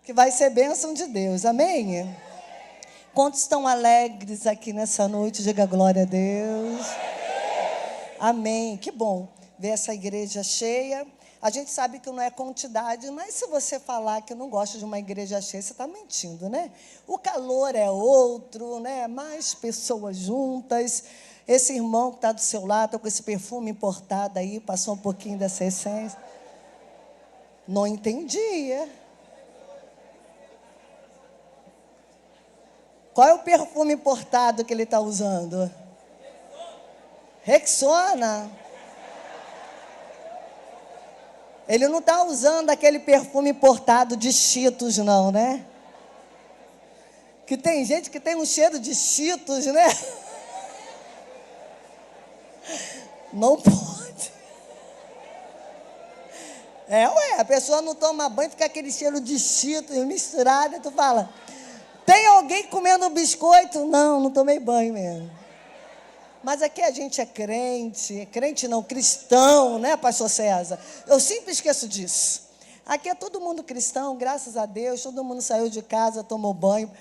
que vai ser bênção de Deus, amém? Quantos estão alegres aqui nessa noite? Diga glória a Deus. Amém, que bom ver essa igreja cheia. A gente sabe que não é quantidade, mas se você falar que não gosta de uma igreja cheia, você está mentindo, né? O calor é outro, né? Mais pessoas juntas. Esse irmão que está do seu lado, tá com esse perfume importado aí, passou um pouquinho dessa essência. Não entendia. Qual é o perfume importado que ele está usando? Rexona. Ele não está usando aquele perfume importado de Cheetos, não, né? Que tem gente que tem um cheiro de Cheetos, né? Não pode. A pessoa não toma banho, fica aquele cheiro de Cheetos misturado, e tu fala, tem alguém comendo biscoito? Não, não tomei banho mesmo. Mas aqui a gente é crente não, cristão, né, pastor César? Eu sempre esqueço disso. Aqui é todo mundo cristão, graças a Deus, todo mundo saiu de casa, tomou banho,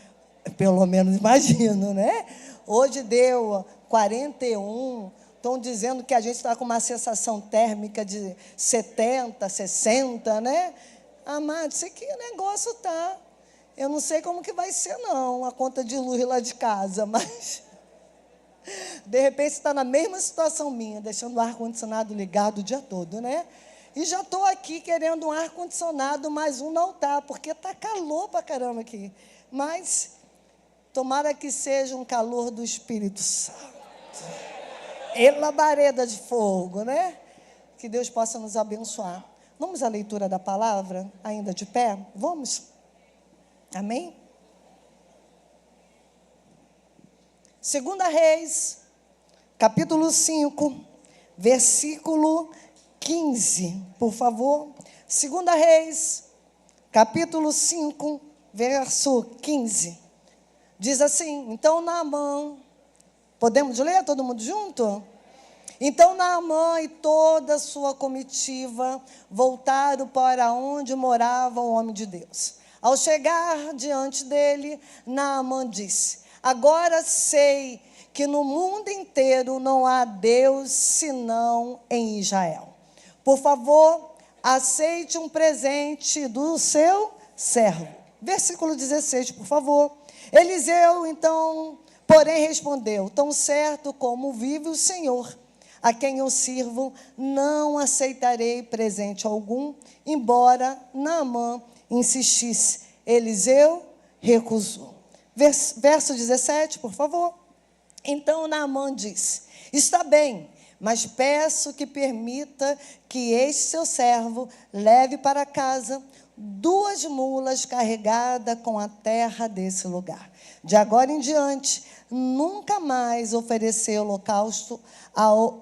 pelo menos imagino, né? Hoje deu 41, estão dizendo que a gente está com uma sensação térmica de 70, 60, né? Amado, isso aqui o negócio tá. Eu não sei como que vai ser, não, a conta de luz lá de casa, mas de repente você está na mesma situação minha, deixando o ar-condicionado ligado o dia todo, né? E já estou aqui querendo um ar-condicionado, mais um no altar, porque está calor para caramba aqui. Mas tomara que seja um calor do Espírito Santo. E labareda de fogo, né? Que Deus possa nos abençoar. Vamos à leitura da palavra, ainda de pé? Vamos? Amém? 2 Reis, capítulo 5, versículo 15, por favor. 2 Reis, capítulo 5, verso 15. Diz assim, então Naamã, podemos ler todo mundo junto? Então Naamã e toda a sua comitiva voltaram para onde morava o homem de Deus. Ao chegar diante dele, Naamã disse, agora sei que no mundo inteiro não há Deus senão em Israel. Por favor, aceite um presente do seu servo. Versículo 16, por favor. Eliseu, então, porém, respondeu, tão certo como vive o Senhor, a quem eu sirvo, não aceitarei presente algum, embora Naamã insistisse. Eliseu recusou. Verso 17, por favor. Então Naamã disse, está bem, mas peço que permita que este seu servo leve para casa 2 mulas carregadas com a terra desse lugar. De agora em diante, nunca mais oferecer holocausto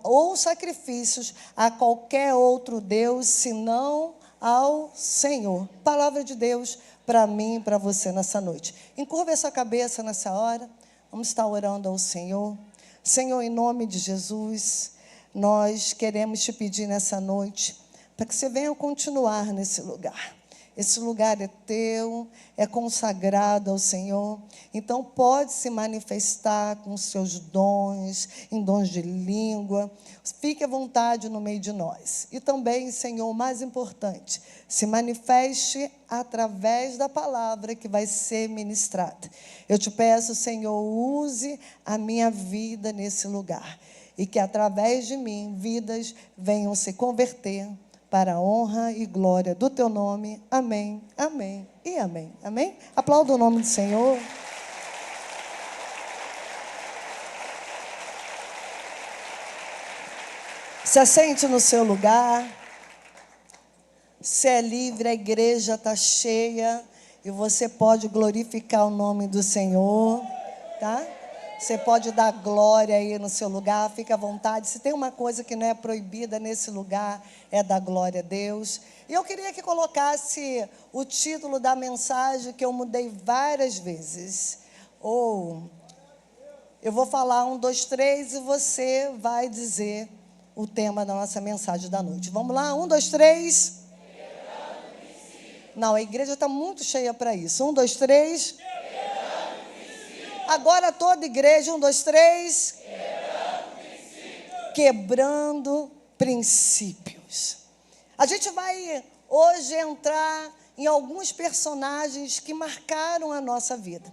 ou sacrifícios a qualquer outro Deus, senão ao Senhor. Palavra de Deus para mim e para você nessa noite. Encurva a sua cabeça nessa hora. Vamos estar orando ao Senhor. Senhor, em nome de Jesus, nós queremos te pedir nessa noite para que você venha continuar nesse lugar. Esse lugar é teu, é consagrado ao Senhor. Então, pode se manifestar com os seus dons, em dons de língua. Fique à vontade no meio de nós. E também, Senhor, o mais importante, se manifeste através da palavra que vai ser ministrada. Eu te peço, Senhor, use a minha vida nesse lugar. E que, através de mim, vidas venham se converter para a honra e glória do teu nome. Amém, amém e amém. Amém? Aplauda o nome do Senhor. Se assente no seu lugar. Se é livre, a igreja está cheia e você pode glorificar o nome do Senhor, tá? Você pode dar glória aí no seu lugar, fica à vontade. Se tem uma coisa que não é proibida nesse lugar, é dar glória a Deus. E eu queria que colocasse o título da mensagem, que eu mudei várias vezes. Eu vou falar 1, 2, 3 e você vai dizer o tema da nossa mensagem da noite. Vamos lá? 1, 2, 3. Não, a igreja está muito cheia para isso. 1, 2, 3. Agora toda igreja, 1, 2, 3. Quebrando princípios. A gente vai hoje entrar em alguns personagens que marcaram a nossa vida.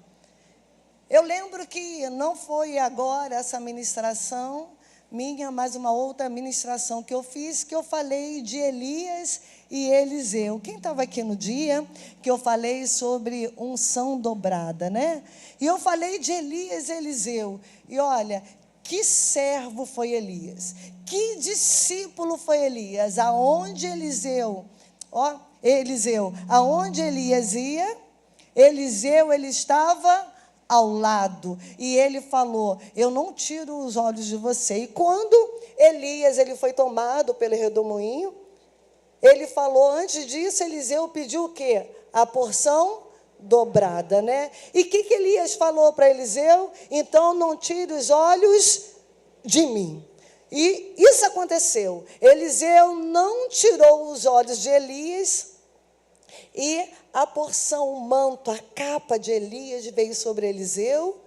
Eu lembro que não foi agora essa ministração minha, mas uma outra ministração que eu fiz, que eu falei de Elias e Eliseu. Quem estava aqui no dia que eu falei sobre unção dobrada, né? E eu falei de Elias e Eliseu. E olha, que servo foi Elias? Que discípulo foi Elias? Aonde Eliseu, aonde Elias ia, Eliseu, ele estava ao lado, e ele falou: eu não tiro os olhos de você. E quando Elias ele foi tomado pelo redemoinho, ele falou, antes disso, Eliseu pediu o quê? A porção dobrada, né? E o que Elias falou para Eliseu? Então, não tire os olhos de mim. E isso aconteceu. Eliseu não tirou os olhos de Elias, e a porção, o manto, a capa de Elias veio sobre Eliseu,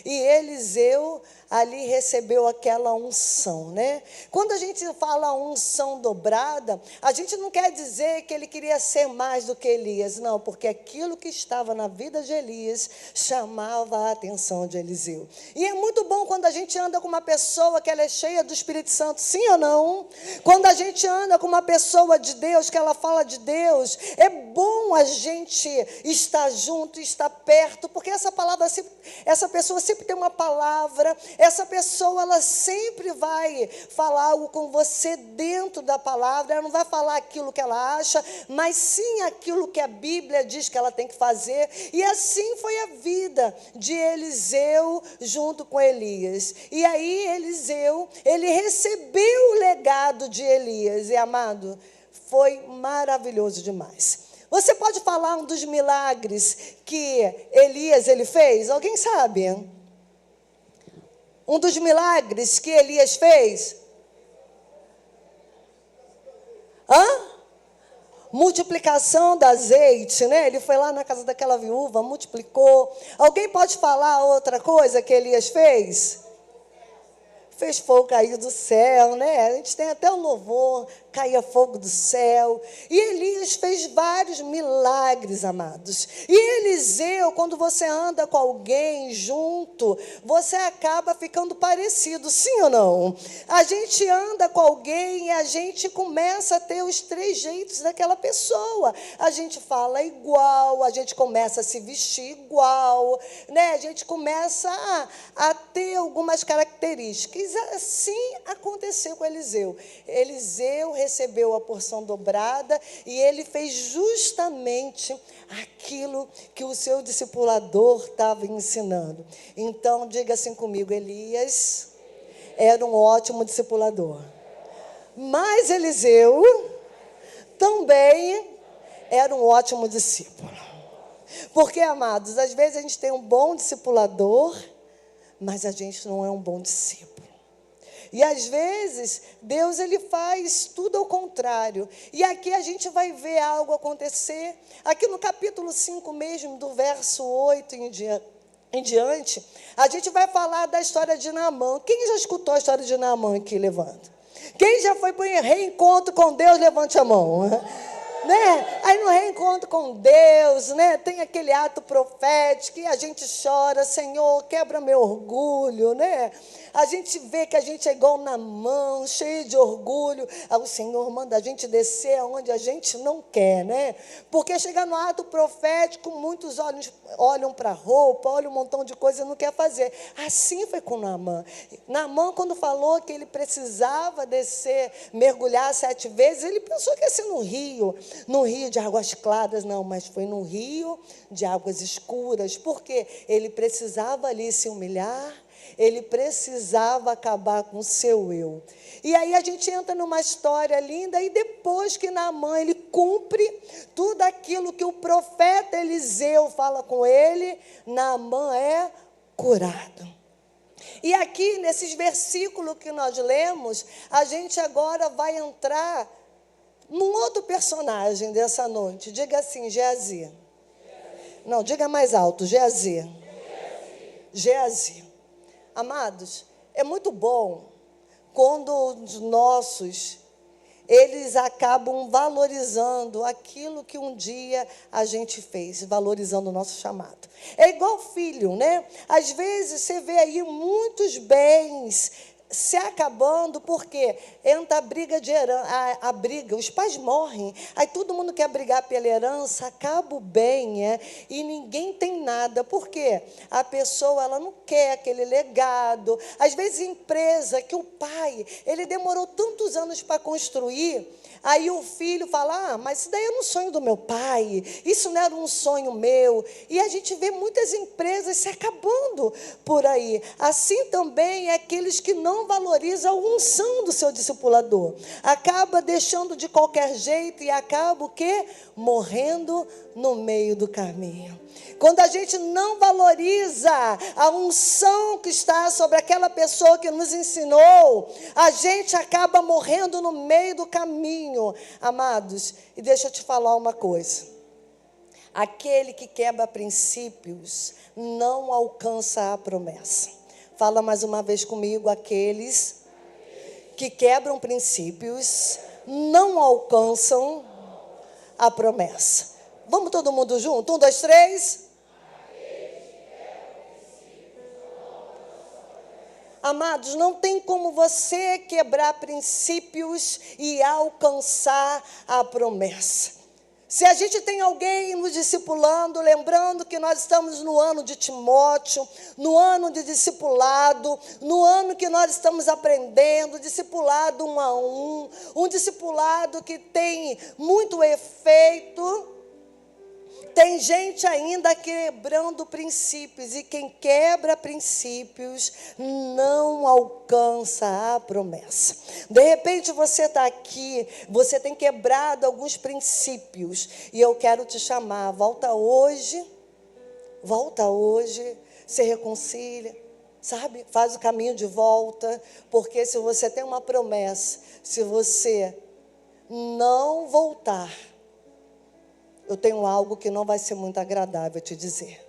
e Eliseu ali recebeu aquela unção, né? Quando a gente fala unção dobrada, a gente não quer dizer que ele queria ser mais do que Elias, não, porque aquilo que estava na vida de Elias chamava a atenção de Eliseu. E é muito bom quando a gente anda com uma pessoa que ela é cheia do Espírito Santo, sim ou não? Quando a gente anda com uma pessoa de Deus, que ela fala de Deus, é bom a gente estar junto, estar perto, porque essa pessoa sempre tem uma palavra. Essa pessoa, ela sempre vai falar algo com você dentro da palavra. Ela não vai falar aquilo que ela acha, mas sim aquilo que a Bíblia diz que ela tem que fazer. E assim foi a vida de Eliseu junto com Elias. E aí Eliseu, ele recebeu o legado de Elias. E, amado, foi maravilhoso demais. Você pode falar um dos milagres que Elias ele fez? Alguém sabe? Um dos milagres que Elias fez? Multiplicação do azeite, né? Ele foi lá na casa daquela viúva, multiplicou. Alguém pode falar outra coisa que Elias fez? Fez fogo cair do céu, né? A gente tem até o louvor, caía fogo do céu. E Elias fez vários milagres, amados. E Eliseu, quando você anda com alguém junto, você acaba ficando parecido, sim ou não? A gente anda com alguém e a gente começa a ter os 3 jeitos daquela pessoa. A gente fala igual, a gente começa a se vestir igual, né? A gente começa a ter algumas características. Assim aconteceu com Eliseu. Eliseu recebeu a porção dobrada e ele fez justamente aquilo que o seu discipulador estava ensinando. Então, diga assim comigo: Elias era um ótimo discipulador, mas Eliseu também era um ótimo discípulo. Porque, amados, às vezes a gente tem um bom discipulador, mas a gente não é um bom discípulo. E às vezes, Deus ele faz tudo ao contrário. E aqui a gente vai ver algo acontecer. Aqui no capítulo 5 mesmo, do verso 8 em diante, a gente vai falar da história de Naamã. Quem já escutou a história de Naamã aqui? Levanta. Quem já foi para o reencontro com Deus? Levante a mão. Né? Aí no reencontro com Deus, né? Tem aquele ato profético e a gente chora: Senhor, quebra meu orgulho, né? A gente vê que a gente é igual Naamã, cheio de orgulho. Aí o Senhor manda a gente descer aonde a gente não quer, né? Porque chega no ato profético, muitos olham para a roupa, olham um montão de coisa e não quer fazer. Assim foi com Naamã. Naamã, quando falou que ele precisava descer, mergulhar 7 vezes, ele pensou que ia ser no rio de águas claras, não, mas foi no rio de águas escuras, porque ele precisava ali se humilhar, ele precisava acabar com o seu eu. E aí a gente entra numa história linda, e depois que Naamã ele cumpre tudo aquilo que o profeta Eliseu fala com ele, Naamã é curado. E aqui, nesses versículos que nós lemos, a gente agora vai entrar num outro personagem dessa noite. Diga assim, Geazi. Não, diga mais alto, Geazi. Geazi. Amados, é muito bom quando os nossos, eles acabam valorizando aquilo que um dia a gente fez, valorizando o nosso chamado. É igual filho, né? Às vezes você vê aí muitos bens se acabando, porque entra a briga de herança, a briga, os pais morrem, aí todo mundo quer brigar pela herança, acaba o bem, e ninguém tem nada, porque a pessoa, ela não quer aquele legado. Às vezes empresa que o pai, ele demorou tantos anos para construir, aí o filho fala, mas isso daí era um sonho do meu pai, isso não era um sonho meu, e a gente vê muitas empresas se acabando por aí. Assim também é aqueles que não valorizam a unção do seu discipulador, acaba deixando de qualquer jeito e acaba o quê? Morrendo no meio do caminho. Quando a gente não valoriza a unção que está sobre aquela pessoa que nos ensinou, a gente acaba morrendo no meio do caminho, amados. E deixa eu te falar uma coisa. Aquele que quebra princípios não alcança a promessa. Fala mais uma vez comigo, aqueles que quebram princípios não alcançam a promessa. Vamos todo mundo junto? 1, 2, 3. Amados, não tem como você quebrar princípios e alcançar a promessa. Se a gente tem alguém nos discipulando, lembrando que nós estamos no ano de Timóteo, no ano de discipulado, no ano que nós estamos aprendendo, discipulado 1 a 1, um discipulado que tem muito efeito. Tem gente ainda quebrando princípios, e quem quebra princípios não alcança a promessa. De repente você está aqui, você tem quebrado alguns princípios, e eu quero te chamar, volta hoje, se reconcilia, sabe? Faz o caminho de volta, porque se você tem uma promessa, se você não voltar, eu tenho algo que não vai ser muito agradável te dizer.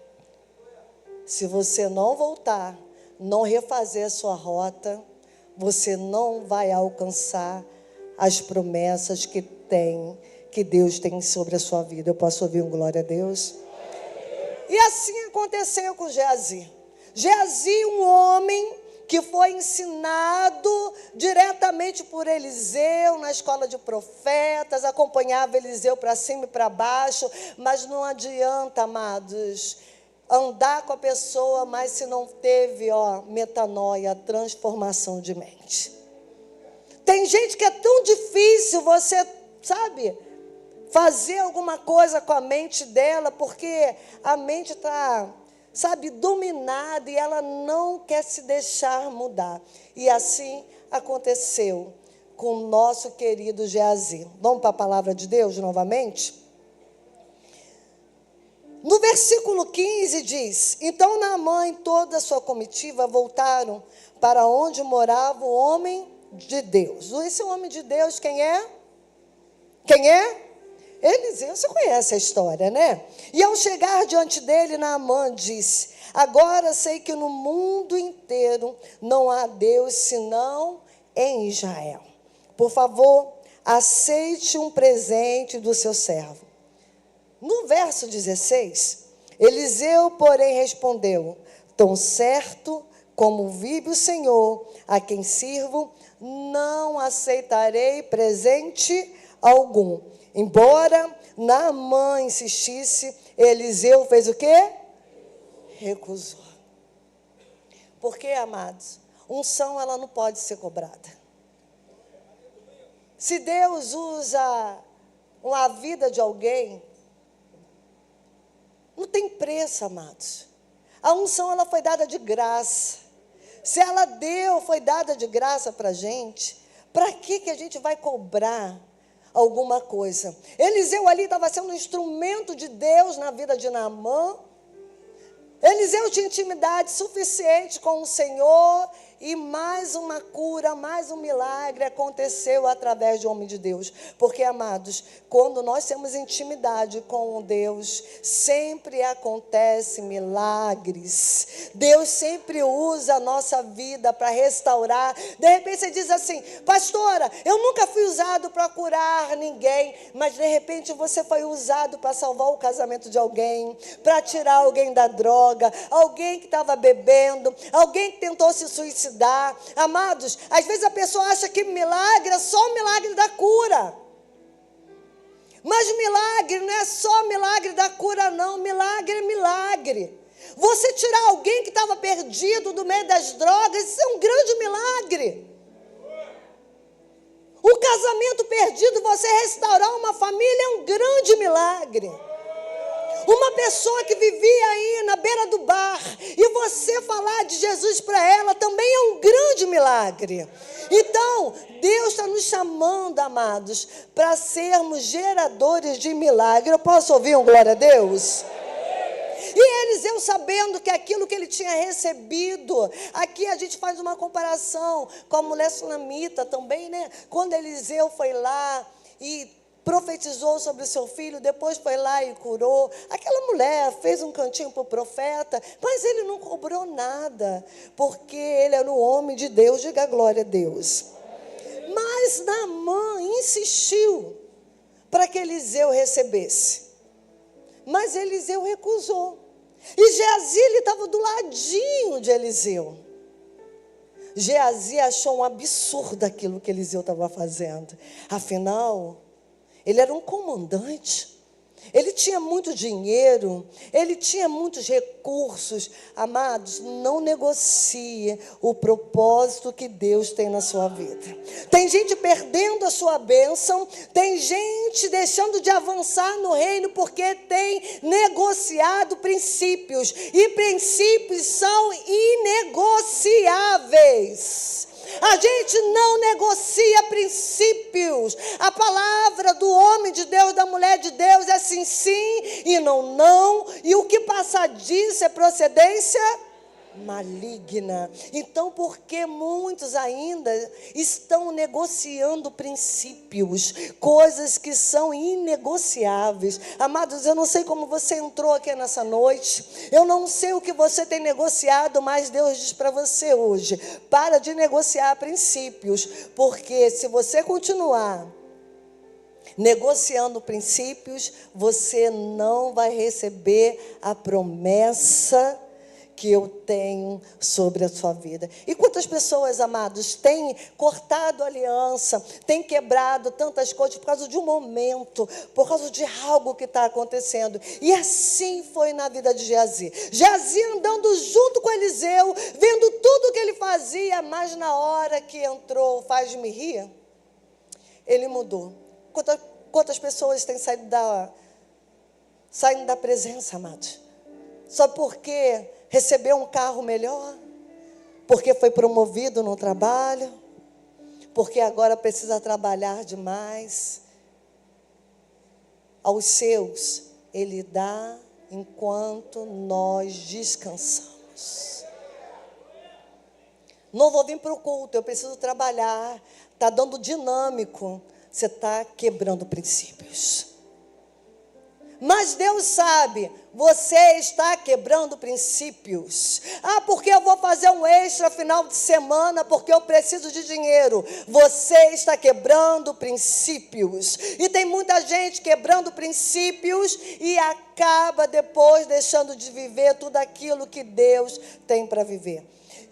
Se você não voltar, não refazer a sua rota, você não vai alcançar as promessas que Deus tem sobre a sua vida. Eu posso ouvir um glória a Deus? E assim aconteceu com Geazi. Geazi, um homem que foi ensinado diretamente por Eliseu na escola de profetas, acompanhava Eliseu para cima e para baixo, mas não adianta, amados, andar com a pessoa, mas se não teve, metanoia, transformação de mente. Tem gente que é tão difícil você, sabe, fazer alguma coisa com a mente dela, porque a mente está, dominada, e ela não quer se deixar mudar. E assim aconteceu com o nosso querido Geazi. Vamos para a palavra de Deus novamente? No versículo 15 diz, então Naamã e toda a sua comitiva voltaram para onde morava o homem de Deus. Esse homem de Deus, quem é? Quem é? Eliseu, você conhece a história, né? E ao chegar diante dele, Naamã disse, agora sei que no mundo inteiro não há Deus senão em Israel. Por favor, aceite um presente do seu servo. No verso 16, Eliseu, porém, respondeu, tão certo como vive o Senhor, a quem sirvo, não aceitarei presente algum. Embora Naamã insistisse, Eliseu fez o quê? Recusou. Porque, amados, unção ela não pode ser cobrada. Se Deus usa a vida de alguém, não tem preço, amados. A unção ela foi dada de graça. Se ela foi dada de graça para a gente, para que a gente vai cobrar alguma coisa? Eliseu ali estava sendo um instrumento de Deus na vida de Naamã. Eliseu tinha intimidade suficiente com o Senhor, e mais uma cura, mais um milagre aconteceu através de homem de Deus. Porque, amados, quando nós temos intimidade com Deus, sempre acontece milagres. Deus sempre usa a nossa vida para restaurar. De repente você diz assim: pastora, eu nunca fui usado para curar ninguém, mas de repente você foi usado para salvar o casamento de alguém, para tirar alguém da droga, alguém que estava bebendo, alguém que tentou se suicidar. Amados, às vezes a pessoa acha que milagre é só o milagre da cura. Mas milagre não é só milagre da cura, não. Milagre é milagre. Você tirar alguém que estava perdido do meio das drogas, isso é um grande milagre. O casamento perdido, você restaurar uma família, é um grande milagre. Uma pessoa que vivia aí na beira do bar, e você falar de Jesus para ela, também é um grande milagre. Então, Deus está nos chamando, amados, para sermos geradores de milagre. Eu posso ouvir um glória a Deus? E Eliseu, sabendo que aquilo que ele tinha recebido, aqui a gente faz uma comparação com a mulher sunamita também, né? Quando Eliseu foi lá e profetizou sobre o seu filho, depois foi lá e curou. Aquela mulher fez um cantinho para o profeta, mas ele não cobrou nada, porque ele era um homem de Deus. Diga glória a Deus. Mas Naamã insistiu para que Eliseu recebesse. Mas Eliseu recusou. E Geazi estava do ladinho de Eliseu. Geazi achou um absurdo aquilo que Eliseu estava fazendo. Afinal, ele era um comandante. Ele tinha muito dinheiro, ele tinha muitos recursos. Amados, não negocie o propósito que Deus tem na sua vida. Tem gente perdendo a sua bênção, tem gente deixando de avançar no reino porque tem negociado princípios. E princípios são inegociáveis. A gente não negocia princípios. A palavra do homem de Deus, da mulher de Deus é sim, sim e não, não. E o que passar disso é procedência maligna. Então, porque muitos ainda estão negociando princípios, coisas que são inegociáveis. Amados, eu não sei como você entrou aqui nessa noite, eu não sei o que você tem negociado, mas Deus diz para você hoje: para de negociar princípios, porque se você continuar negociando princípios, você não vai receber a promessa que eu tenho sobre a sua vida. E quantas pessoas, amados, têm cortado aliança, têm quebrado tantas coisas por causa de um momento, por causa de algo que está acontecendo. E assim foi na vida de Geazi. Geazi andando junto com Eliseu, vendo tudo que ele fazia, mas na hora que entrou, faz-me rir, ele mudou. Quantas pessoas têm saído da presença, amados? Só porque recebeu um carro melhor, porque foi promovido no trabalho, porque agora precisa trabalhar demais. Aos seus, Ele dá enquanto nós descansamos. Não vou vir para o culto, eu preciso trabalhar. Está dando dinâmico, você está quebrando princípios. Mas Deus sabe, você está quebrando princípios. Porque eu vou fazer um extra final de semana, porque eu preciso de dinheiro. Você está quebrando princípios. E tem muita gente quebrando princípios e acaba depois deixando de viver tudo aquilo que Deus tem para viver.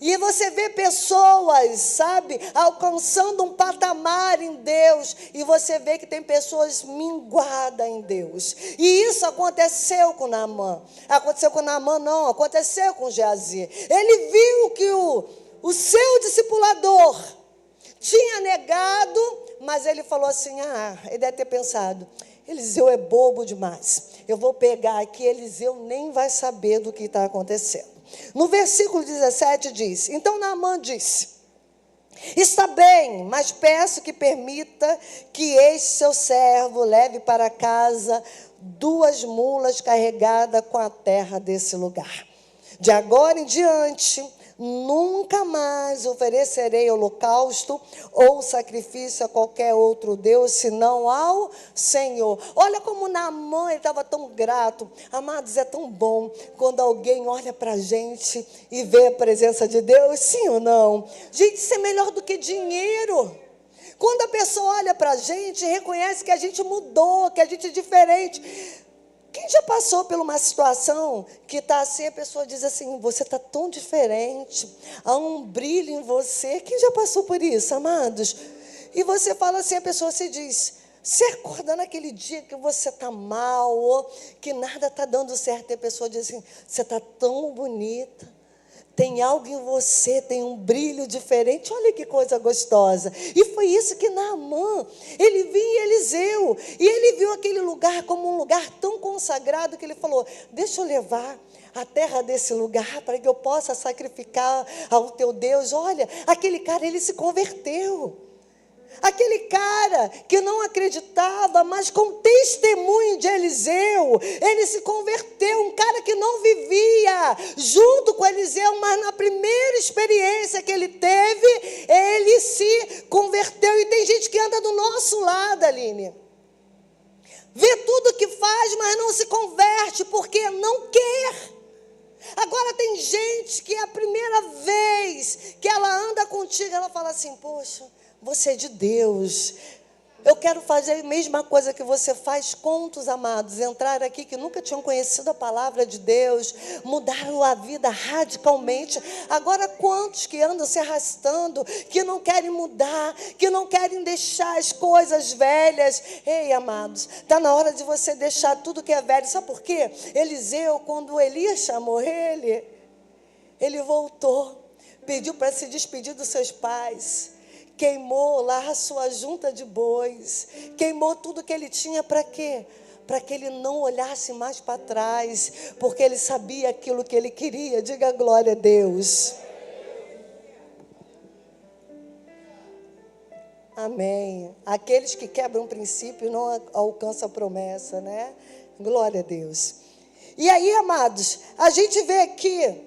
E você vê pessoas, sabe, alcançando um patamar em Deus, e você vê que tem pessoas minguadas em Deus. E isso aconteceu com Naamã. Aconteceu com Naamã, não, aconteceu com Geazi. Ele viu que o seu discipulador tinha negado, mas ele falou assim: ele deve ter pensado, Eliseu é bobo demais. Eu vou pegar aqui, Eliseu nem vai saber do que está acontecendo. No versículo 17 diz: então Naamã disse: está bem, mas peço que permita que este seu servo leve para casa 2 mulas carregadas com a terra desse lugar. De agora em diante, nunca mais oferecerei holocausto ou sacrifício a qualquer outro Deus, senão ao Senhor. Olha como Naamã, ele estava tão grato. Amados, é tão bom quando alguém olha para a gente e vê a presença de Deus, sim ou não? Gente, isso é melhor do que dinheiro. Quando a pessoa olha para a gente e reconhece que a gente mudou, que a gente é diferente. Quem já passou por uma situação que está assim, a pessoa diz assim, você está tão diferente, há um brilho em você. Quem já passou por isso, amados? E você fala assim, a pessoa se diz, você acorda naquele dia que você está mal, ou que nada está dando certo, e a pessoa diz assim, você está tão bonita. Tem algo em você, tem um brilho diferente. Olha que coisa gostosa. E foi isso que Naamã, ele viu em Eliseu. E ele viu aquele lugar como um lugar tão consagrado que ele falou, deixa eu levar a terra desse lugar para que eu possa sacrificar ao teu Deus. Olha, aquele cara, ele se converteu. Aquele cara que não acreditava, mas com testemunho de Eliseu, ele se converteu. Um cara que não vivia junto com Eliseu, mas na primeira experiência que ele teve, ele se converteu. E tem gente que anda do nosso lado, Aline. Vê tudo que faz, mas não se converte, porque não quer. Agora tem gente que é a primeira vez que ela anda contigo, ela fala assim, poxa, você é de Deus. Eu quero fazer a mesma coisa que você faz. Quantos amados entrar aqui que nunca tinham conhecido a palavra de Deus, mudaram a vida radicalmente. Agora quantos que andam se arrastando, que não querem mudar, que não querem deixar as coisas velhas. Ei, amados, está na hora de você deixar tudo que é velho. Sabe por quê? Eliseu, quando Elias chamou ele voltou, pediu para se despedir dos seus pais. Queimou lá a sua junta de bois, queimou tudo que ele tinha, para quê? Para que ele não olhasse mais para trás, porque ele sabia aquilo que ele queria. Diga glória a Deus. Amém. Aqueles que quebram o princípio não alcançam a promessa, né? Glória a Deus. E aí, amados, a gente vê aqui,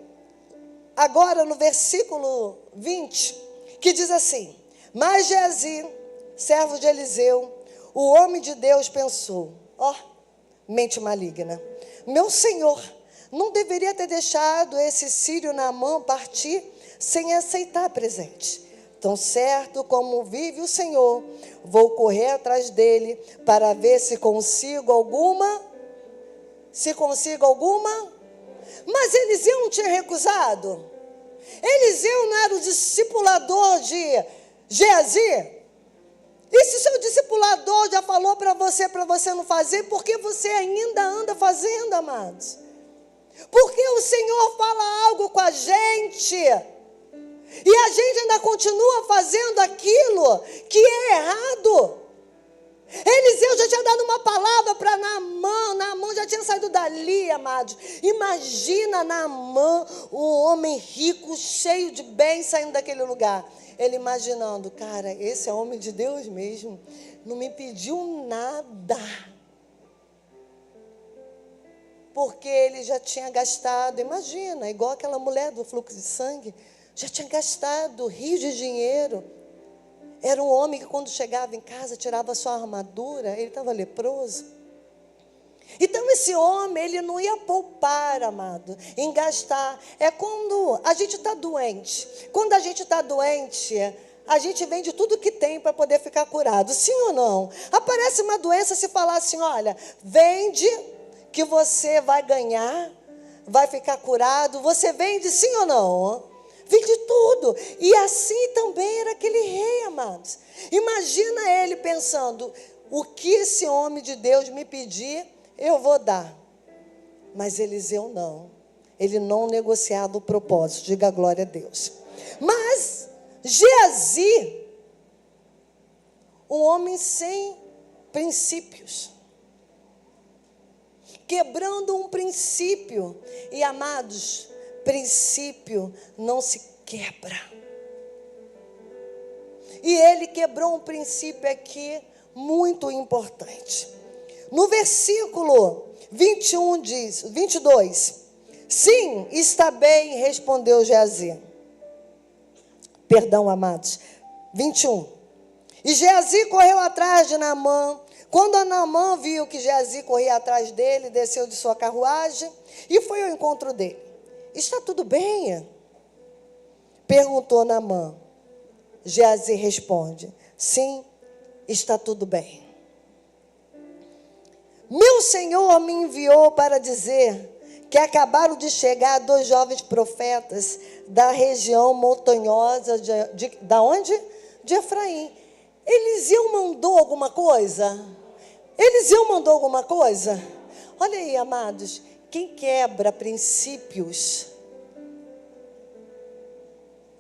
agora no versículo 20, que diz assim, mas Geazi, servo de Eliseu, o homem de Deus pensou, mente maligna, meu senhor não deveria ter deixado esse sírio Naamã partir sem aceitar presente. Tão certo como vive o Senhor, vou correr atrás dele para ver se consigo alguma. Mas Eliseu não tinha recusado. Eliseu não era o discipulador de Geazi? E se seu discipulador já falou para você não fazer, por que você ainda anda fazendo, amados? Porque o Senhor fala algo com a gente, e a gente ainda continua fazendo aquilo que é errado. Eliseu já tinha dado uma palavra para Naamã já tinha saído dali, amados. Imagina Naamã, um homem rico, cheio de bens, saindo daquele lugar. Ele imaginando, cara, esse é homem de Deus mesmo, não me pediu nada. Porque ele já tinha gastado, imagina, igual aquela mulher do fluxo de sangue, já tinha gastado rios de dinheiro. Era um homem que quando chegava em casa, tirava sua armadura, ele estava leproso. Então esse homem, ele não ia poupar, amado, em gastar. É quando a gente está doente. Quando a gente está doente, a gente vende tudo que tem para poder ficar curado. Sim ou não? Aparece uma doença, se falar assim, olha, vende que você vai ganhar, vai ficar curado. Você vende sim ou não? Vende tudo. E assim também era aquele rei, amados. Imagina ele pensando, o que esse homem de Deus me pedir, eu vou dar. Mas Eliseu não. Ele não negociava o propósito. Diga glória a Deus. Mas Geazi, um homem sem princípios, quebrando um princípio. E amados, princípio não se quebra. E ele quebrou um princípio aqui muito importante. No versículo 22, sim, está bem, respondeu Geazi. Perdão, amados. 21. E Geazi correu atrás de Naamã. Quando Naamã viu que Geazi corria atrás dele, desceu de sua carruagem e foi ao encontro dele. Está tudo bem? Perguntou Naamã. Geazi responde, sim, está tudo bem. Meu senhor me enviou para dizer que acabaram de chegar 2 jovens profetas da região montanhosa da onde? De Efraim. Eliseu mandou alguma coisa? Eliseu mandou alguma coisa? Olha aí, amados, quem quebra princípios,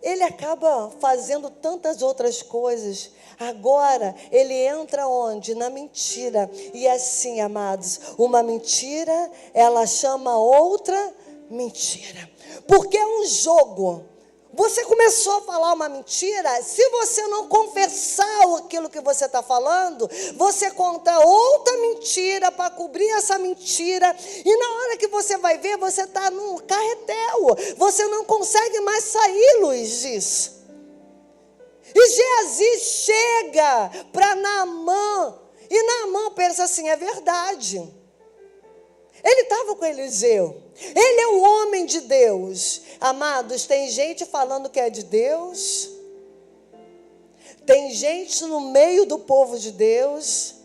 ele acaba fazendo tantas outras coisas. Agora, ele entra onde? Na mentira. E assim, amados, uma mentira, ela chama outra mentira. Porque é um jogo. Você começou a falar uma mentira, se você não confessar aquilo que você está falando, você conta outra mentira para cobrir essa mentira, e na hora que você vai ver, você está num carretel, você não consegue mais sair, Luiz, disso. E Geazi chega para Naamã, e Naamã pensa assim, é verdade. Ele estava com Eliseu. Ele é o homem de Deus. Amados, tem gente falando que é de Deus. Tem gente no meio do povo de Deus,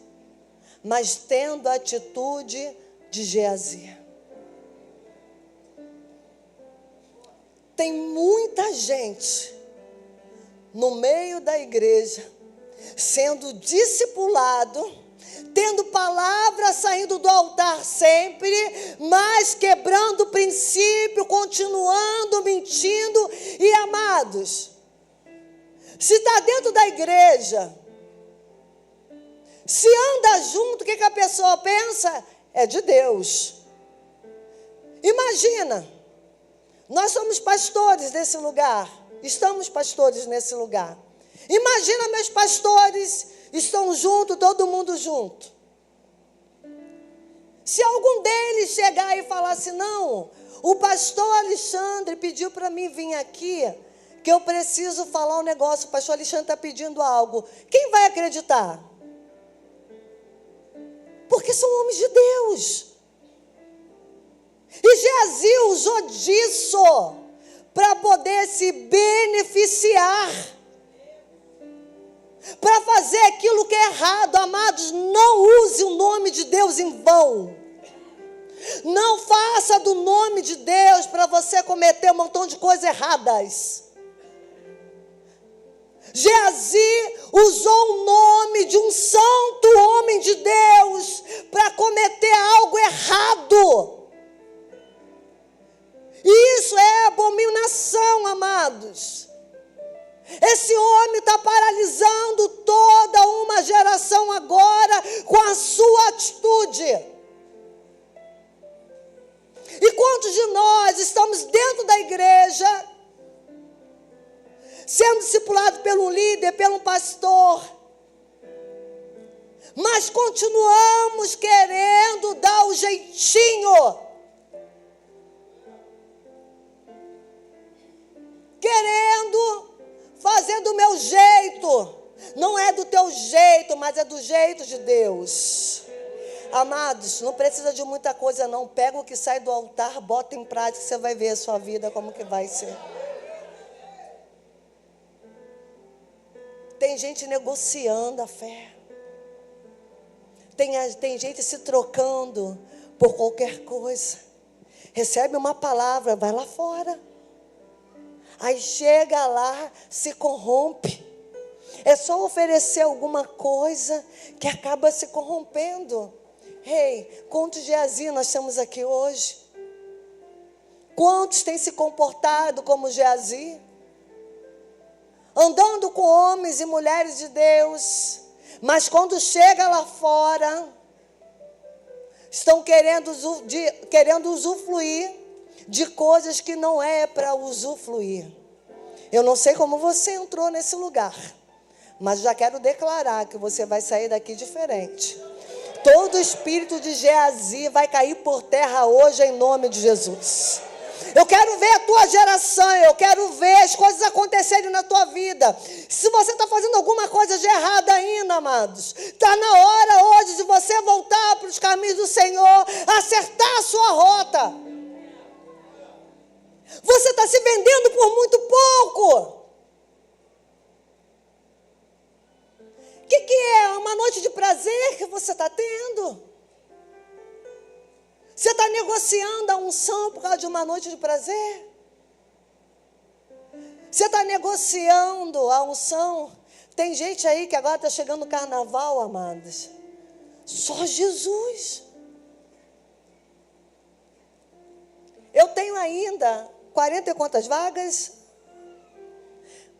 mas tendo a atitude de Geazi. Tem muita gente no meio da igreja, sendo discipulado, tendo palavra saindo do altar sempre, mas quebrando o princípio, continuando mentindo. E amados, se está dentro da igreja, se anda junto, o que a pessoa pensa? É de Deus. Imagina, nós somos pastores desse lugar, estamos pastores nesse lugar. Imagina, meus pastores estão juntos, todo mundo junto. Se algum deles chegar e falar assim, não, o pastor Alexandre pediu para mim vir aqui, que eu preciso falar um negócio, o pastor Alexandre está pedindo algo. Quem vai acreditar? Porque são homens de Deus. E Geazi usou disso para poder se beneficiar, para fazer aquilo que é errado. Amados, não use o nome de Deus em vão. Não faça do nome de Deus para você cometer um montão de coisas erradas. Geazi usou o nome de um santo homem de Deus para cometer algo errado. E isso é abominação, amados. Esse homem está paralisando toda uma geração agora com a sua atitude. E quantos de nós estamos dentro da igreja, sendo discipulados pelo líder, pelo pastor, mas continuamos querendo dar o jeitinho, querendo fazer do meu jeito. Não é do teu jeito, mas é do jeito de Deus. Amados, não precisa de muita coisa não. Pega o que sai do altar, bota em prática, você vai ver a sua vida como que vai ser. Tem gente negociando a fé. Tem gente se trocando por qualquer coisa. Recebe uma palavra, vai lá fora. Aí chega lá, se corrompe. É só oferecer alguma coisa que acaba se corrompendo. Ei, quantos Geazi nós temos aqui hoje? Quantos têm se comportado como Geazi? Andando com homens e mulheres de Deus, mas quando chega lá fora, estão querendo usufruir de coisas que não é para usufruir. Eu não sei como você entrou nesse lugar, mas já quero declarar que você vai sair daqui diferente. Todo espírito de Geazi vai cair por terra hoje em nome de Jesus. Eu quero ver a tua geração, eu quero ver as coisas acontecerem na tua vida. Se você está fazendo alguma coisa de errada ainda, amados, está na hora hoje de você voltar para os caminhos do Senhor, acertar a sua rota. Você está se vendendo por muito pouco. O que é uma noite de prazer que você está tendo? Você está negociando a unção por causa de uma noite de prazer? Você está negociando a unção? Tem gente aí que agora está chegando o carnaval, amados. Só Jesus. Eu tenho ainda 40 e quantas vagas?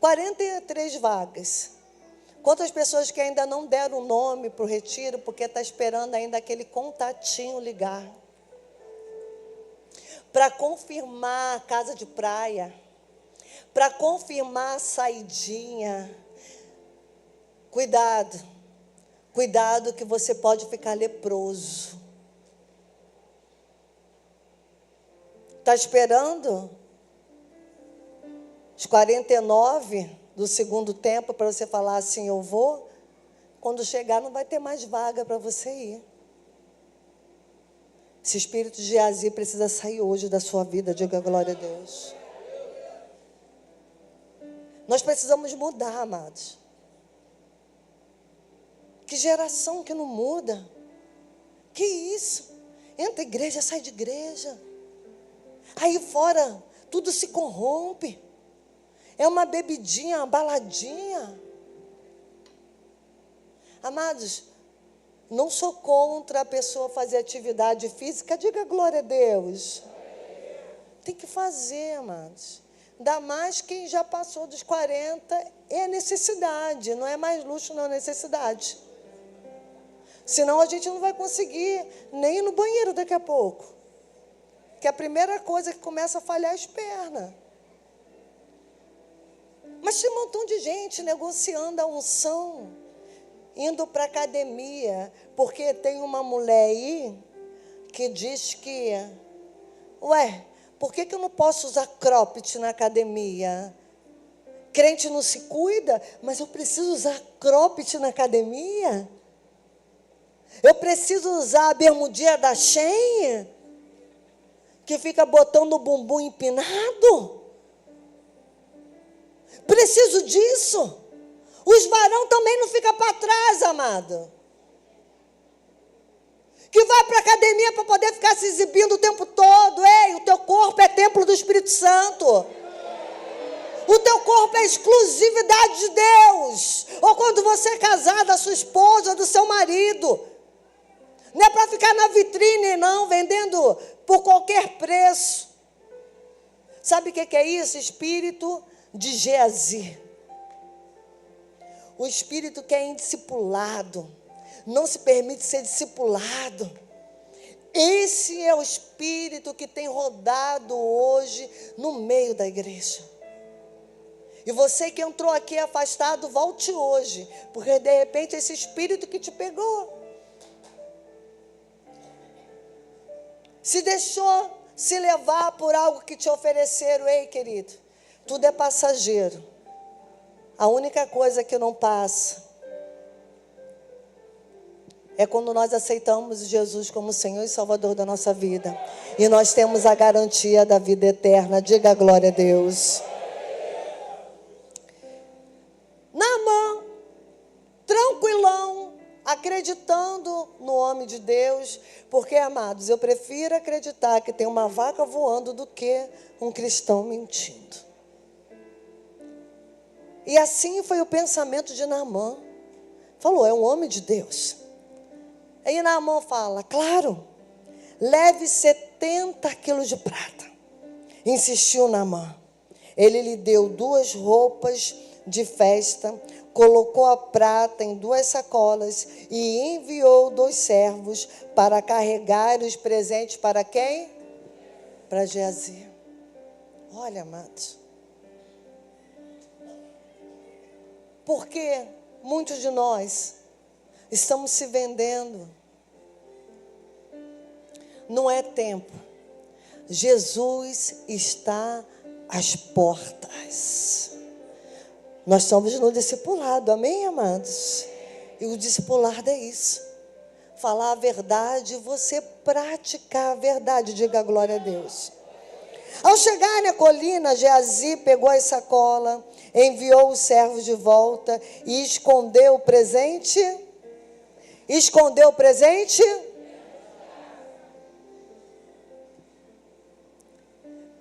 43 vagas. Quantas pessoas que ainda não deram o nome para o retiro, porque está esperando ainda aquele contatinho ligar. Para confirmar a casa de praia. Para confirmar a saidinha. Cuidado. Cuidado que você pode ficar leproso. Está esperando os 49 do segundo tempo para você falar assim, eu vou? Quando chegar não vai ter mais vaga para você ir. Esse espírito de Geazi precisa sair hoje da sua vida, diga glória a Deus. Nós precisamos mudar, amados. Que geração que não muda? Que isso? Entra igreja, sai de igreja. Aí fora, tudo se corrompe. É uma bebidinha, uma baladinha. Amados, não sou contra a pessoa fazer atividade física. Diga glória a Deus. Tem que fazer, amados. Ainda mais quem já passou dos 40, é necessidade. Não é mais luxo, não é necessidade. Senão a gente não vai conseguir nem ir no banheiro daqui a pouco. Que a primeira coisa que começa a falhar é as pernas. Mas tem um montão de gente negociando a unção, indo para a academia, porque tem uma mulher aí que diz que, por que eu não posso usar cropped na academia? Crente não se cuida, mas eu preciso usar cropped na academia? Eu preciso usar a bermudinha da Shein, que fica botando o bumbum empinado? Preciso disso. Os varão também não ficam para trás, amado. Que vai para a academia para poder ficar se exibindo o tempo todo. Ei, o teu corpo é templo do Espírito Santo. O teu corpo é exclusividade de Deus. Ou quando você é casado, da sua esposa, do seu marido. Não é para ficar na vitrine, não, vendendo por qualquer preço. Sabe o que é isso? Espírito de Geazi. O espírito que é indiscipulado, não se permite ser discipulado. Esse é o espírito que tem rodado hoje no meio da igreja. E você que entrou aqui afastado, volte hoje, porque de repente esse espírito que te pegou. Se deixou se levar por algo que te ofereceram. Ei, querido, tudo é passageiro. A única coisa que não passa é quando nós aceitamos Jesus como Senhor e Salvador da nossa vida. E nós temos a garantia da vida eterna. Diga glória a Deus. Naamã, tranquilão, acreditando no homem de Deus. Porque, amados, eu prefiro acreditar que tem uma vaca voando do que um cristão mentindo. E assim foi o pensamento de Naamã. Falou, é um homem de Deus. Aí Naamã fala, claro, leve 70 quilos de prata. Insistiu Naamã. Ele lhe deu 2 roupas de festa, colocou a prata em 2 sacolas e enviou 2 servos para carregar os presentes para quem? Para Geazi. Olha, amados. Porque muitos de nós estamos se vendendo. Não é tempo Jesus está às portas. Nós estamos no discipulado, amém, amados? E o discipulado é isso. Falar a verdade e você praticar a verdade. Diga a glória a Deus. Ao chegar na colina, Geazi pegou a sacola, enviou os servos de volta e escondeu o presente. Escondeu o presente?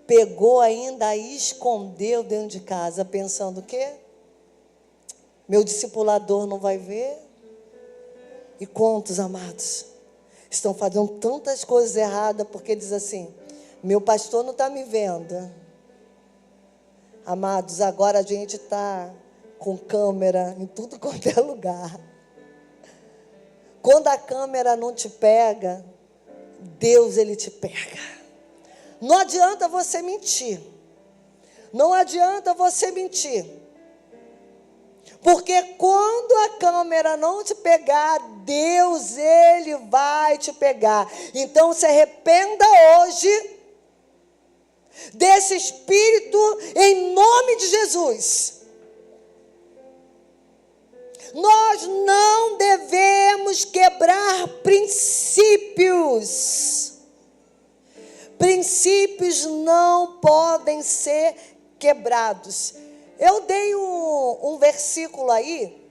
Pegou ainda e escondeu dentro de casa, pensando o quê? Meu discipulador não vai ver? E quantos, amados, estão fazendo tantas coisas erradas porque diz assim, meu pastor não está me vendo. Amados, agora a gente está com câmera em tudo quanto é lugar. Quando a câmera não te pega, Deus, Ele te pega. Não adianta você mentir. Não adianta você mentir. Porque quando a câmera não te pegar, Deus, Ele vai te pegar. Então, se arrependa hoje desse espírito em nome de Jesus. Nós não devemos quebrar princípios. Princípios não podem ser quebrados. Eu dei um versículo aí,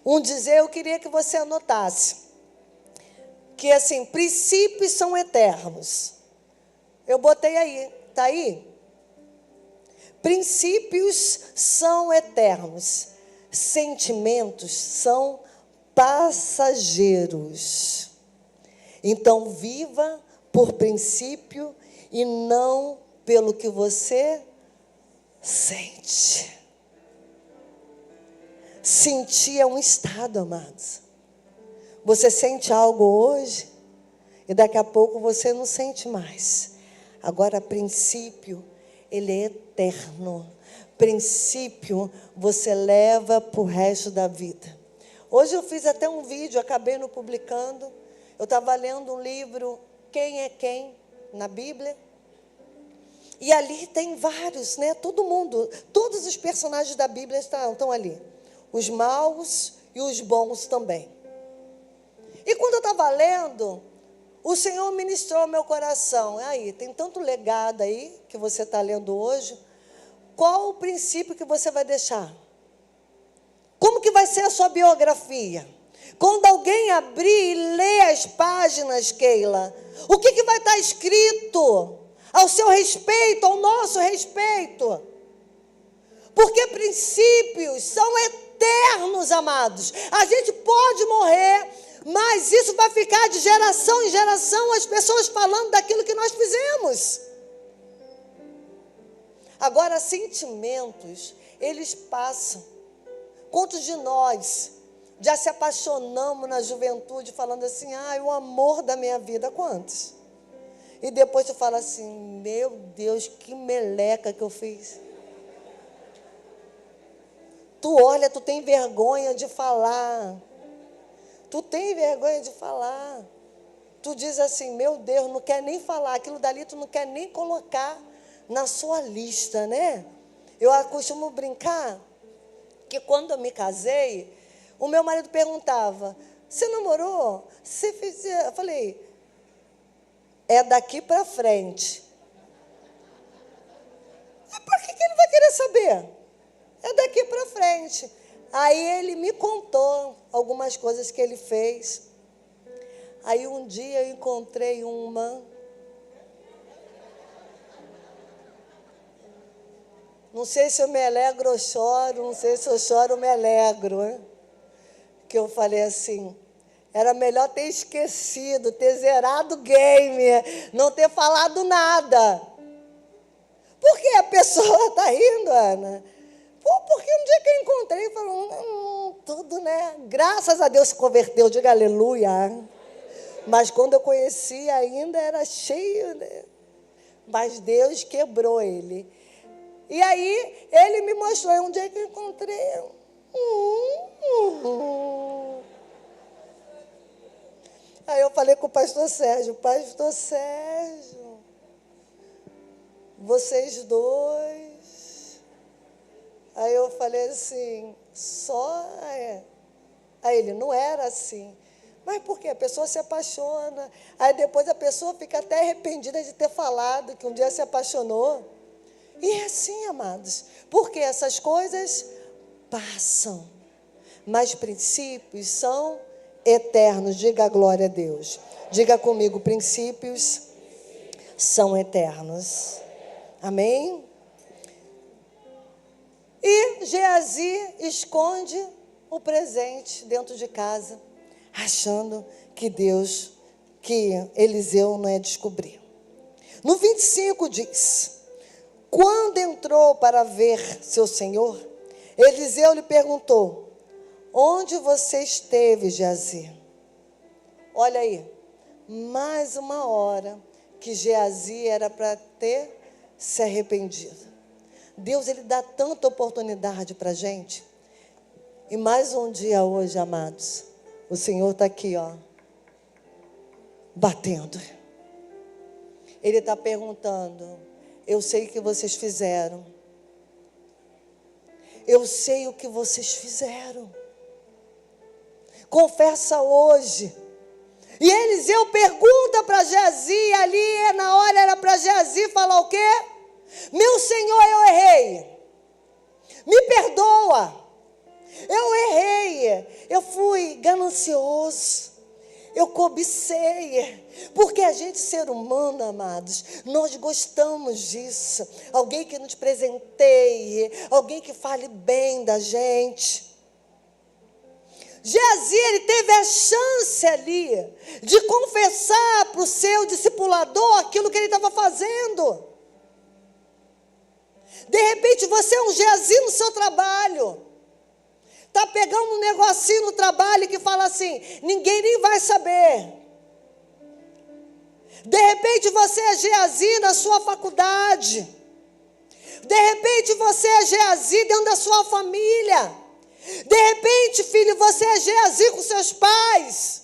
eu queria que você anotasse. Que assim, princípios são eternos. Eu botei aí, está aí? Princípios são eternos. Sentimentos são passageiros. Então, viva por princípio e não pelo que você sente. Sentir é um estado, amados. Você sente algo hoje e daqui a pouco você não sente mais. Agora, princípio, ele é eterno. Princípio, você leva para o resto da vida. Hoje eu fiz até um vídeo, acabei não publicando. Eu estava lendo um livro, Quem é Quem, na Bíblia. E ali tem vários, né? Todo mundo, todos os personagens da Bíblia estão ali. Os maus e os bons também. E quando eu estava lendo, o Senhor ministrou ao meu coração. Aí, tem tanto legado aí que você está lendo hoje. Qual o princípio que você vai deixar? Como que vai ser a sua biografia? Quando alguém abrir e ler as páginas, Keila, o que vai estar escrito ao seu respeito, ao nosso respeito? Porque princípios são eternos, amados. A gente pode morrer, mas isso vai ficar de geração em geração, as pessoas falando daquilo que nós fizemos. Agora, sentimentos, eles passam. Quantos de nós já se apaixonamos na juventude, falando assim, o amor da minha vida, quantos? E depois tu fala assim, meu Deus, que meleca que eu fiz. Tu olha, tu tem vergonha de falar. Tu tem vergonha de falar. Tu diz assim, meu Deus, não quer nem falar. Aquilo dali tu não quer nem colocar na sua lista, né? Eu costumo brincar que quando eu me casei, o meu marido perguntava, você namorou? Você fez... Eu falei, é daqui para frente. Mas por que ele vai querer saber? É daqui para frente. Aí ele me contou algumas coisas que ele fez. Aí um dia eu encontrei uma. Não sei se eu me alegro ou choro, não sei se eu choro ou me alegro. Hein? Que eu falei assim, era melhor ter esquecido, ter zerado o game, não ter falado nada. Por que a pessoa está rindo, Ana? Porque um dia que eu encontrei, falou, tudo, né? Graças a Deus se converteu, diga aleluia. Mas quando eu conheci ainda era cheio, né? Mas Deus quebrou ele. E aí, ele me mostrou, um dia que eu encontrei. Aí eu falei com o pastor Sérgio, vocês dois. Aí eu falei assim, só é. Aí ele, não era assim. Mas por quê? A pessoa se apaixona. Aí depois a pessoa fica até arrependida de ter falado que um dia se apaixonou. E é assim, amados. Porque essas coisas passam. Mas princípios são eternos. Diga a glória a Deus. Diga comigo, princípios são eternos. Amém? E Geazi esconde o presente dentro de casa, achando que Eliseu não ia descobrir. No 25 diz, quando entrou para ver seu senhor, Eliseu lhe perguntou, onde você esteve, Geazi? Olha aí, mais uma hora que Geazi era para ter se arrependido. Deus, Ele dá tanta oportunidade para a gente. E mais um dia hoje, amados, o Senhor está aqui, ó, batendo. Ele está perguntando, eu sei o que vocês fizeram. Eu sei o que vocês fizeram. Confessa hoje. E Eliseu pergunta para Geazi, ali na hora era para Geazi falar o quê? Meu Senhor, eu errei. Me perdoa. Eu errei. Eu fui ganancioso. Eu cobicei. Porque a gente, ser humano, amados, nós gostamos disso. Alguém que nos presenteie, alguém que fale bem da gente. Geazi, ele teve a chance ali de confessar para o seu discipulador aquilo que ele estava fazendo. De repente você é um Geazi no seu trabalho. Está pegando um negocinho no trabalho que fala assim, ninguém nem vai saber. De repente você é Geazi na sua faculdade. De repente você é Geazi dentro da sua família. De repente, filho, você é Geazi com seus pais.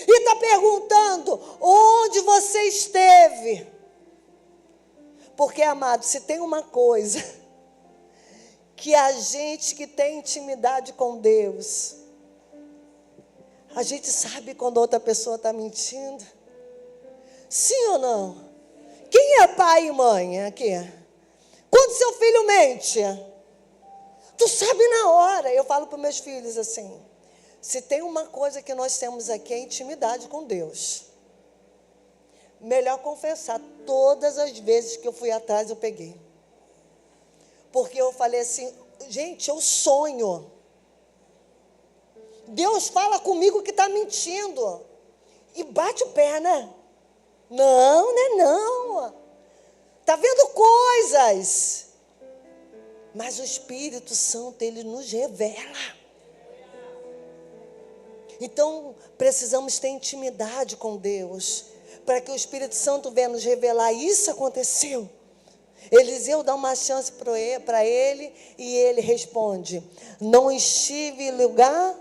E está perguntando, onde você esteve? Porque, amado, se tem uma coisa que a gente que tem intimidade com Deus, a gente sabe quando outra pessoa está mentindo. Sim ou não? Quem é pai e mãe aqui? Quando seu filho mente, tu sabe na hora. Eu falo para os meus filhos assim, se tem uma coisa que nós temos aqui é intimidade com Deus. Melhor confessar, todas as vezes que eu fui atrás eu peguei. Porque eu falei assim, gente, eu sonho. Deus fala comigo que está mentindo. E bate o pé, né? Não, né? Não. Está vendo coisas. Mas o Espírito Santo, ele nos revela. Então, precisamos ter intimidade com Deus, para que o Espírito Santo venha nos revelar. Isso aconteceu. Eliseu dá uma chance para ele, e ele responde, não estive em lugar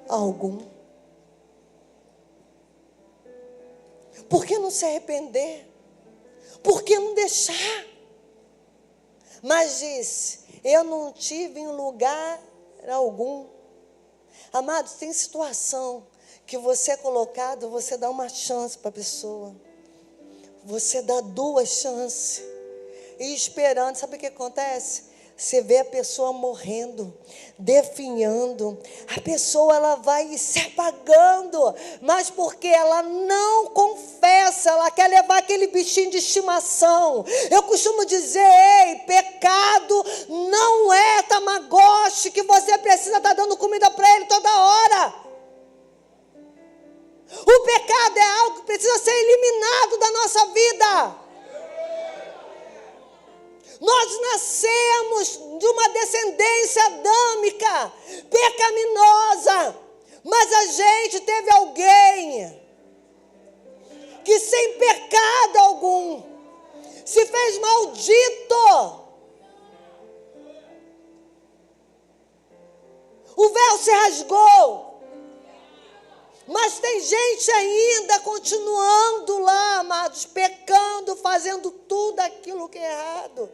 algum. Por que não se arrepender? Por que não deixar? Mas disse, eu não tive em lugar algum. Amados, tem situação que você é colocado, você dá uma chance para a pessoa. Você dá 2 chances. E esperando, sabe o que acontece? Você vê a pessoa morrendo, definhando. A pessoa, ela vai se apagando. Mas porque ela não confessa, ela quer levar aquele bichinho de estimação. Eu costumo dizer, ei, pecado não é tamagotchi que você precisa estar dando comida para ele toda hora. O pecado é algo que precisa ser eliminado da nossa vida. Nós nascemos de uma descendência adâmica, pecaminosa, mas a gente teve alguém que sem pecado algum se fez maldito. O véu se rasgou. Mas tem gente ainda continuando lá, amados, pecando, fazendo tudo aquilo que é errado.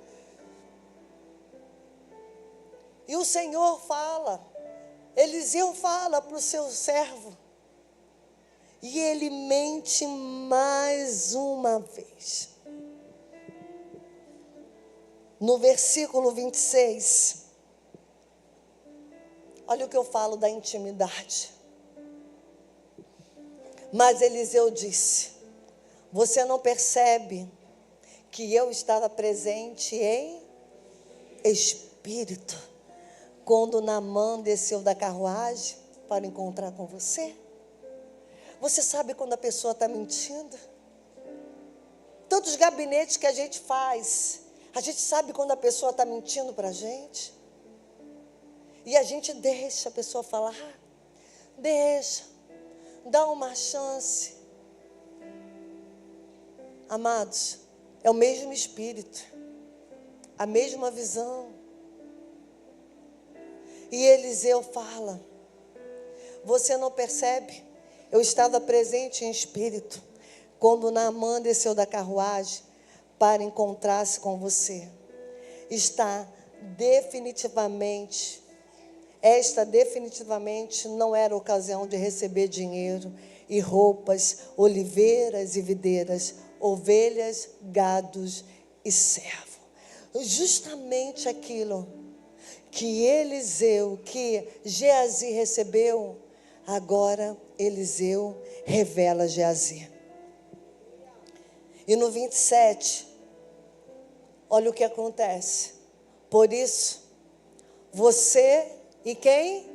E o Senhor fala, Eliseu fala para o seu servo, e ele mente mais uma vez. No versículo 26, olha o que eu falo da intimidade. Mas Eliseu disse: você não percebe que eu estava presente em espírito quando Naamã desceu da carruagem para encontrar com você? Você sabe quando a pessoa está mentindo? Tantos gabinetes que a gente faz, a gente sabe quando a pessoa está mentindo para a gente. E a gente deixa a pessoa falar, deixa, dá uma chance. Amados, é o mesmo espírito, a mesma visão. E Eliseu fala: você não percebe? Eu estava presente em espírito quando Naamã desceu da carruagem para encontrar-se com você. Esta definitivamente não era ocasião de receber dinheiro e roupas, oliveiras e videiras, ovelhas, gados e servo. Justamente aquilo que Geazi recebeu, agora Eliseu revela a Geazi. E no 27, olha o que acontece. Por isso, você e quem?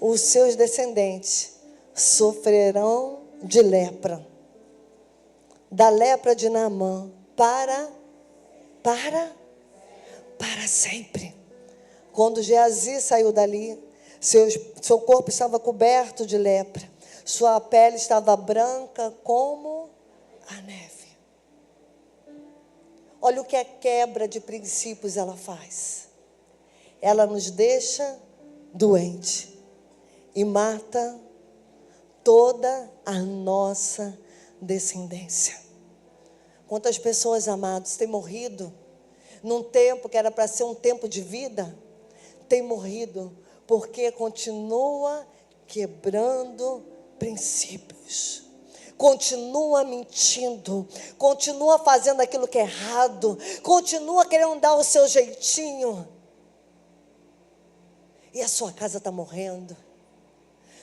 Os seus descendentes sofrerão de lepra. Da lepra de Naamã para sempre. Quando Geazi saiu dali, seu corpo estava coberto de lepra. Sua pele estava branca como a neve. Olha o que a quebra de princípios ela faz. Ela nos deixa doente e mata toda a nossa descendência. Quantas pessoas, amados, têm morrido num tempo que era para ser um tempo de vida, tem morrido porque continua quebrando princípios, continua mentindo, continua fazendo aquilo que é errado, continua querendo dar o seu jeitinho, e a sua casa está morrendo.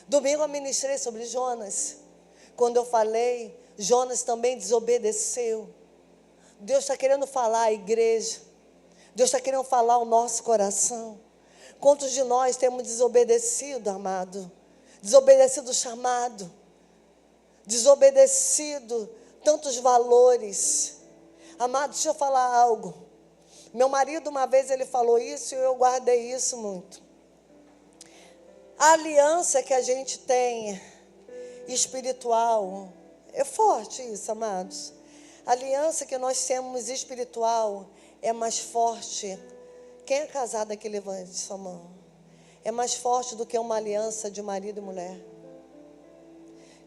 Domingo eu ministrei sobre Jonas. Quando eu falei, Jonas também desobedeceu. Deus está querendo falar à igreja, Deus está querendo falar ao nosso coração. Quantos de nós temos desobedecido, amado? Desobedecido o chamado, desobedecido tantos valores. Amado, deixa eu falar algo. Meu marido, uma vez, ele falou isso e eu guardei isso muito. A aliança que a gente tem espiritual, é forte isso, amados. A aliança que nós temos espiritual é mais forte. Quem é casado aqui, levante sua mão. É mais forte do que uma aliança de marido e mulher.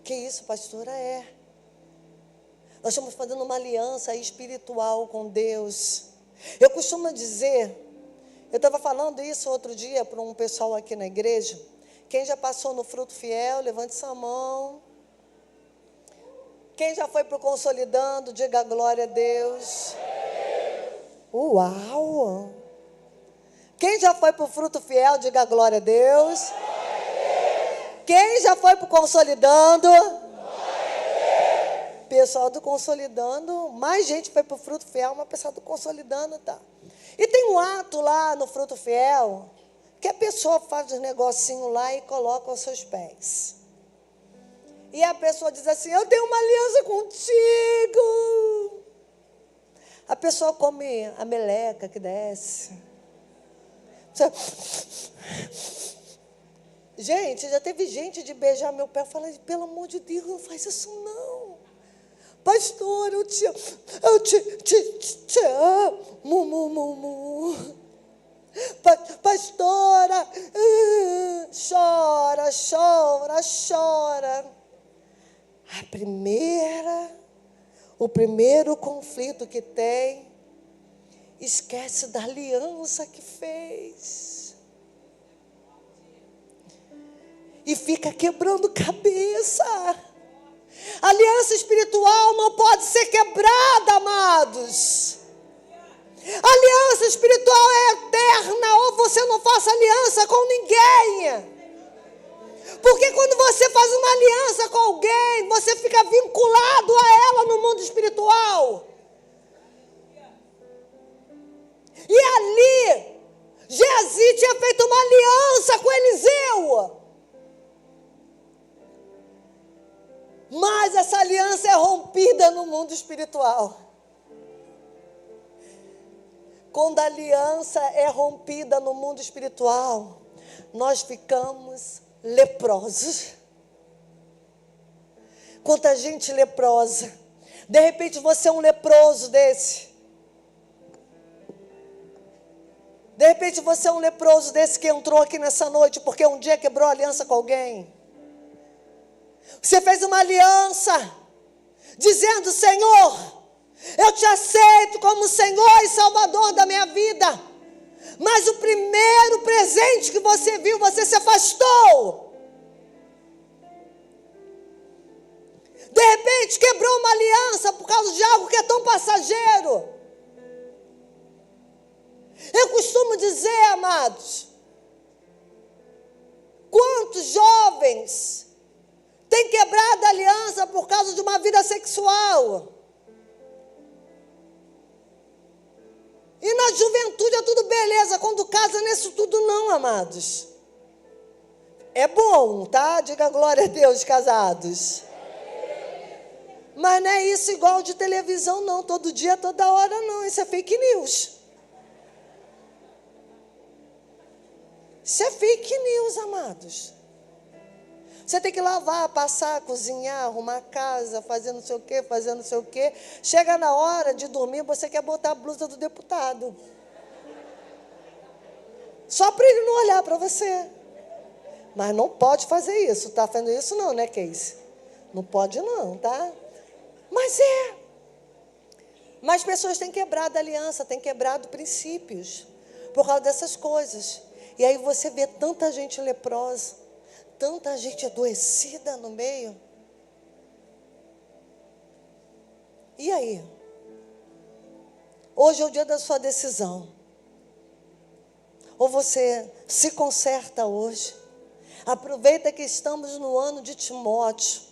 Que isso, pastora? É. Nós estamos fazendo uma aliança espiritual com Deus. Eu costumo dizer, eu estava falando isso outro dia para um pessoal aqui na igreja. Quem já passou no fruto fiel, levante sua mão. Quem já foi para o consolidando, diga glória a Deus. Uau! Quem já foi para o fruto fiel, diga glória a Deus. Quem já foi para o consolidando? Pessoal do consolidando, mais gente foi para o fruto fiel, mas o pessoal do consolidando tá. E tem um ato lá no fruto fiel, que a pessoa faz um negocinho lá e coloca aos seus pés. E a pessoa diz assim: eu tenho uma aliança contigo. A pessoa come a meleca que desce. Gente, já teve gente de beijar meu pé e falar: pelo amor de Deus, não faz isso não. Pastor, eu te amo. Pastora, chora. o primeiro conflito que tem, esquece da aliança que fez. E fica quebrando cabeça. A aliança espiritual não pode ser quebrada, amados. A aliança espiritual é eterna, ou você não faça aliança com ninguém. Porque quando você faz uma aliança com alguém, você fica vinculado a ela no mundo espiritual. E ali, Geazi tinha feito uma aliança com Eliseu. Mas essa aliança é rompida no mundo espiritual. Quando a aliança é rompida no mundo espiritual, nós ficamos leprosos. Quanta gente leprosa. De repente você é um leproso desse. De repente você é um leproso desse que entrou aqui nessa noite porque um dia quebrou aliança com alguém. Você fez uma aliança dizendo: Senhor, eu te aceito como Senhor e Salvador da minha vida. Mas o primeiro presente que você viu, você se afastou. De repente quebrou uma aliança por causa de algo que é tão passageiro. Eu costumo dizer, amados, quantos jovens têm quebrado a aliança por causa de uma vida sexual? E na juventude é tudo beleza, quando casa nisso tudo não, amados. É bom, tá? Diga glória a Deus, casados. Mas não é isso igual de televisão não, todo dia, toda hora não, isso é fake news. Isso é fake news, amados. Você tem que lavar, passar, cozinhar, arrumar a casa, fazer não sei o quê, fazer não sei o quê. Chega na hora de dormir, você quer botar a blusa do deputado. Só para ele não olhar para você. Mas não pode fazer isso. Está fazendo isso não, né, Casey? Não pode não, tá? Mas é. Mas pessoas têm quebrado a aliança, têm quebrado princípios por causa dessas coisas. E aí você vê tanta gente leprosa, tanta gente adoecida no meio. E aí? Hoje é o dia da sua decisão. Ou você se conserta hoje. Aproveita que estamos no ano de Timóteo,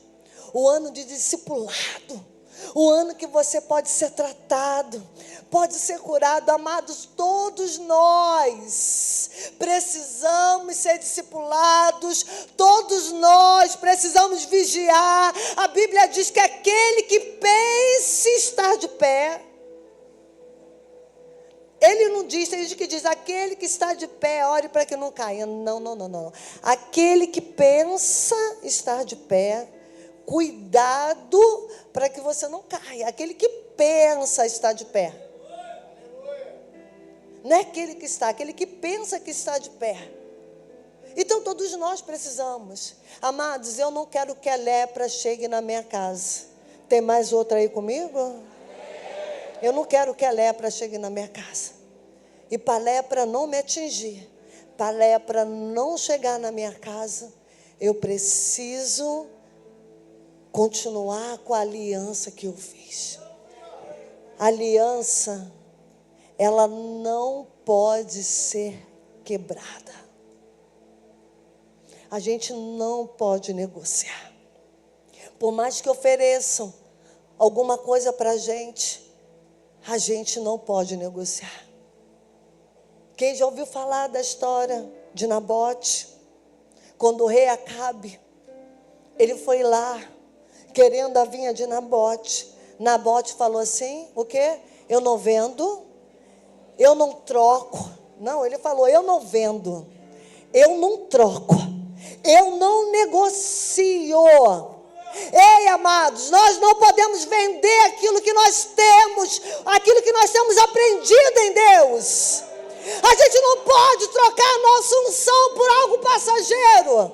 o ano de discipulado, o ano que você pode ser tratado, pode ser curado. Amados, todos nós precisamos ser discipulados, todos nós precisamos vigiar. A Bíblia diz que aquele que pense estar de pé, ele não diz, tem gente que diz, aquele que está de pé, ore para que não caia. Não. Aquele que pensa estar de pé, cuidado para que você não caia. Aquele que pensa estar de pé. Não é aquele que está, aquele que pensa que está de pé. Então todos nós precisamos. Amados, eu não quero que a lepra chegue na minha casa. Tem mais outra aí comigo? Eu não quero que a lepra chegue na minha casa. E para a lepra não me atingir, para a lepra não chegar na minha casa, eu preciso continuar com a aliança que eu fiz. A aliança, ela não pode ser quebrada. A gente não pode negociar. Por mais que ofereçam alguma coisa para a gente não pode negociar. Quem já ouviu falar da história de Nabote? Quando o rei Acabe, ele foi lá, querendo a vinha de Nabote. Nabote falou assim, o quê? Eu não vendo, eu não troco. Não, ele falou, eu não vendo, eu não troco, eu não negocio. Ei, amados, nós não podemos vender aquilo que nós temos, aquilo que nós temos aprendido em Deus. A gente não pode trocar a nossa unção por algo passageiro.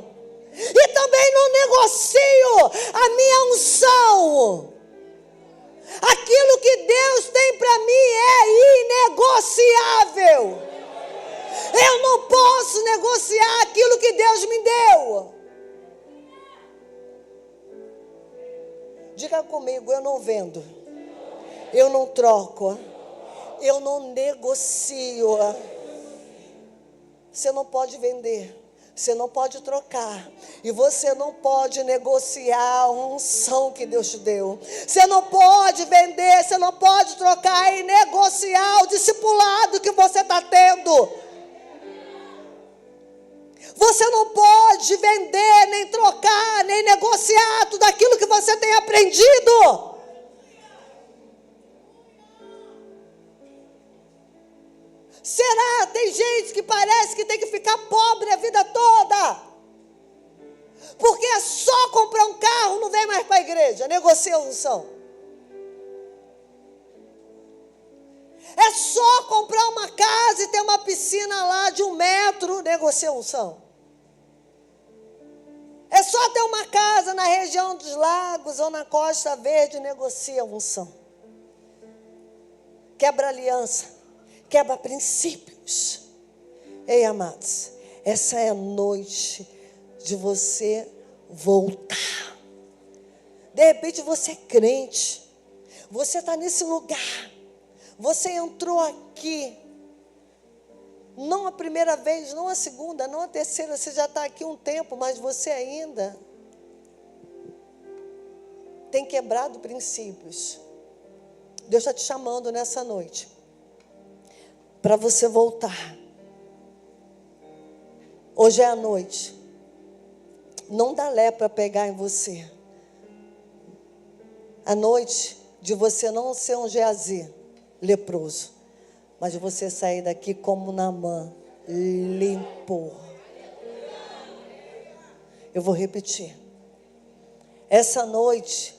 E também não negocio a minha unção. Aquilo que Deus tem para mim é inegociável. Eu não posso negociar aquilo que Deus me deu. Diga comigo, eu não vendo, eu não troco, eu não negocio. Você não pode vender, você não pode trocar, e você não pode negociar a unção que Deus te deu. Você não pode vender, você não pode trocar e negociar o discipulado que você está tendo. Você não pode vender, nem trocar, nem negociar tudo aquilo que você tem aprendido. Será? Tem gente que parece que tem que ficar pobre a vida toda. Porque é só comprar um carro, não vem mais para a igreja, negocia a unção. É só comprar uma casa e ter uma piscina lá de 1 metro, negocia a unção. É só ter uma casa na região dos lagos ou na Costa Verde, negocia a unção. Quebra aliança, quebra princípios. Ei, amados, essa é a noite de você voltar. De repente você é crente, você está nesse lugar, você entrou aqui, não a primeira vez, não a segunda, não a terceira, você já está aqui um tempo, mas você ainda tem quebrado princípios. Deus está te chamando nessa noite para você voltar. Hoje é a noite. Não dá lepra pegar em você. A noite de você não ser um Geazi leproso, mas de você sair daqui como Naamã, limpo. Eu vou repetir. Essa noite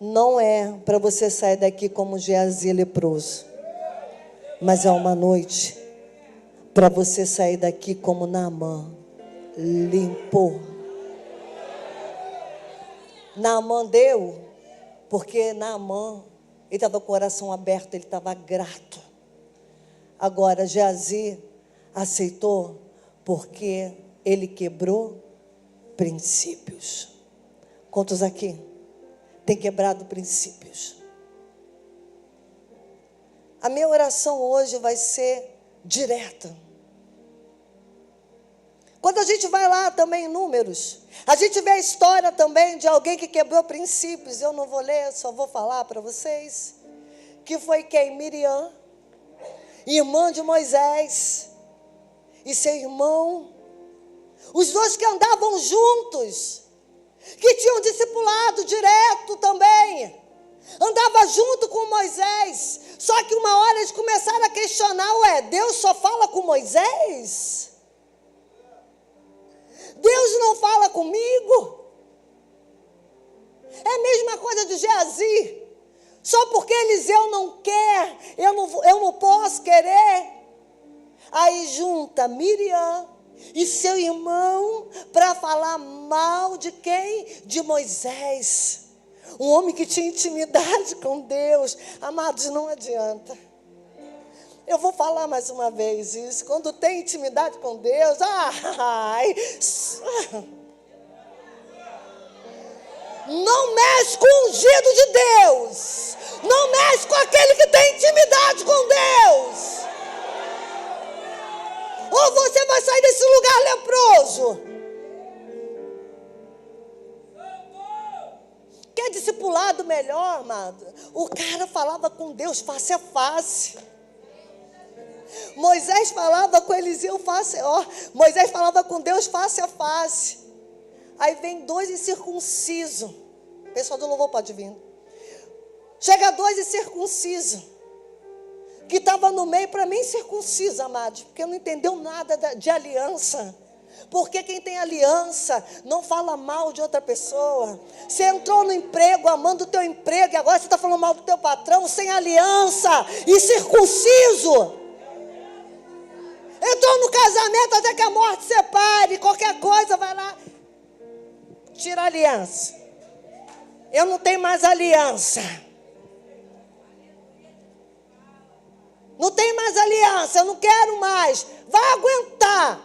não é para você sair daqui como Geazi leproso, mas é uma noite para você sair daqui como Naamã, limpo. Naamã deu, porque Naamã, ele estava com o coração aberto, ele estava grato. Agora, Geazi aceitou porque ele quebrou princípios. Quantos aqui tem quebrado princípios? A minha oração hoje vai ser direta. Quando a gente vai lá também em Números, a gente vê a história também de alguém que quebrou princípios. Eu não vou ler, só vou falar para vocês. Que foi quem? Miriam, irmã de Moisés, e seu irmão. Os dois que andavam juntos, que tinham discipulado direto também. Andava junto com Moisés. Só que uma hora eles começaram a questionar, Deus só fala com Moisés? Deus não fala comigo? É a mesma coisa de Geazi. Só porque Eliseu não quer, eu não posso querer. Aí junta Miriam e seu irmão para falar mal de quem? De Moisés. Um homem que tinha intimidade com Deus. Amados, não adianta. Eu vou falar mais uma vez isso. Quando tem intimidade com Deus, não mexe com o ungido de Deus. Não mexe com aquele que tem intimidade com Deus. Ou você vai sair desse lugar leproso. Quer discipulado melhor, amado? O cara falava com Deus face a face. Moisés falava com Eliseu Moisés falava com Deus face a face. Aí vem 2 incircuncisos. O pessoal do louvor pode vir. Chega 2 incircuncisos. Que estava no meio, para mim, incircunciso, amados. Porque não entendeu nada de aliança. Porque quem tem aliança não fala mal de outra pessoa. Você entrou no emprego, amando o teu emprego, e agora você está falando mal do teu patrão, sem aliança, incircunciso. Entrou no casamento até que a morte separe. Qualquer coisa, vai lá. Tira a aliança. Eu não tenho mais aliança. Não tem mais aliança, eu não quero mais. Vai aguentar.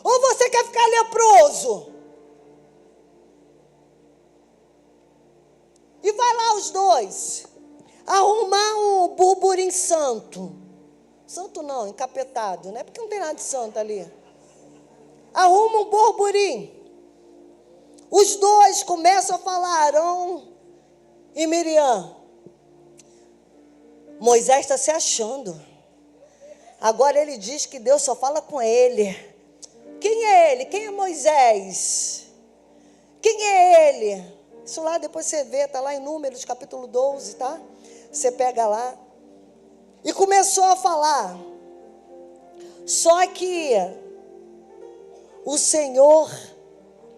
Ou você quer ficar leproso? E vai lá os dois. Arrumar um burburinho santo. Santo não, encapetado, né? Porque não tem nada de santo ali. Arruma um burburinho. Os dois começam a falar, Arão e Miriam. Moisés está se achando. Agora ele diz que Deus só fala com ele. Quem é ele? Quem é Moisés? Quem é ele? Isso lá depois você vê, está lá em Números, capítulo 12, tá? Você pega lá. E começou a falar. Só que o Senhor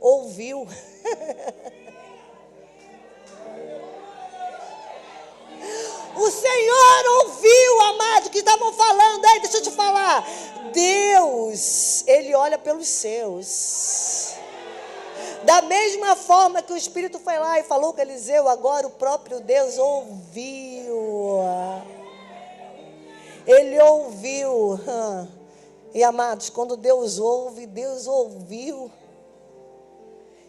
ouviu. O Senhor ouviu, amado, que estavam falando. Aí, deixa eu te falar. Deus, Ele olha pelos seus. Da mesma forma que o Espírito foi lá e falou com Eliseu, agora o próprio Deus ouviu. Ele ouviu. E, amados, quando Deus ouve, Deus ouviu.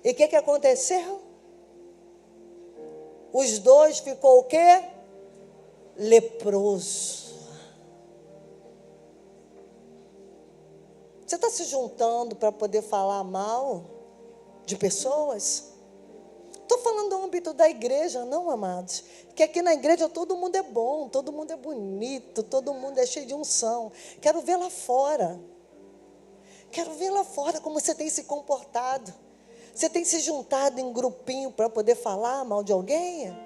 E o que aconteceu? Os dois ficou o quê? Leproso. Você está se juntando para poder falar mal de pessoas? Estou falando do âmbito da igreja, não, amados. Que aqui na igreja todo mundo é bom, todo mundo é bonito, todo mundo é cheio de unção. Quero ver lá fora. Quero ver lá fora como você tem se comportado. Você tem se juntado em grupinho para poder falar mal de alguém?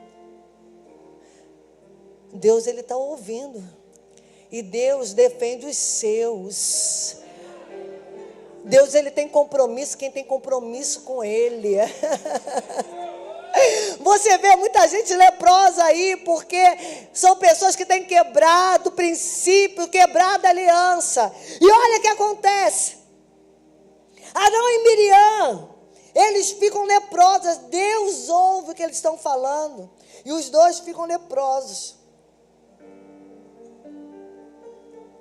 Deus, Ele está ouvindo. E Deus defende os seus. Deus, Ele tem compromisso, quem tem compromisso com Ele. Você vê muita gente leprosa aí, porque são pessoas que têm quebrado o princípio, quebrado a aliança. E olha o que acontece. Arão e Miriam, eles ficam leprosos. Deus ouve o que eles estão falando. E os dois ficam leprosos.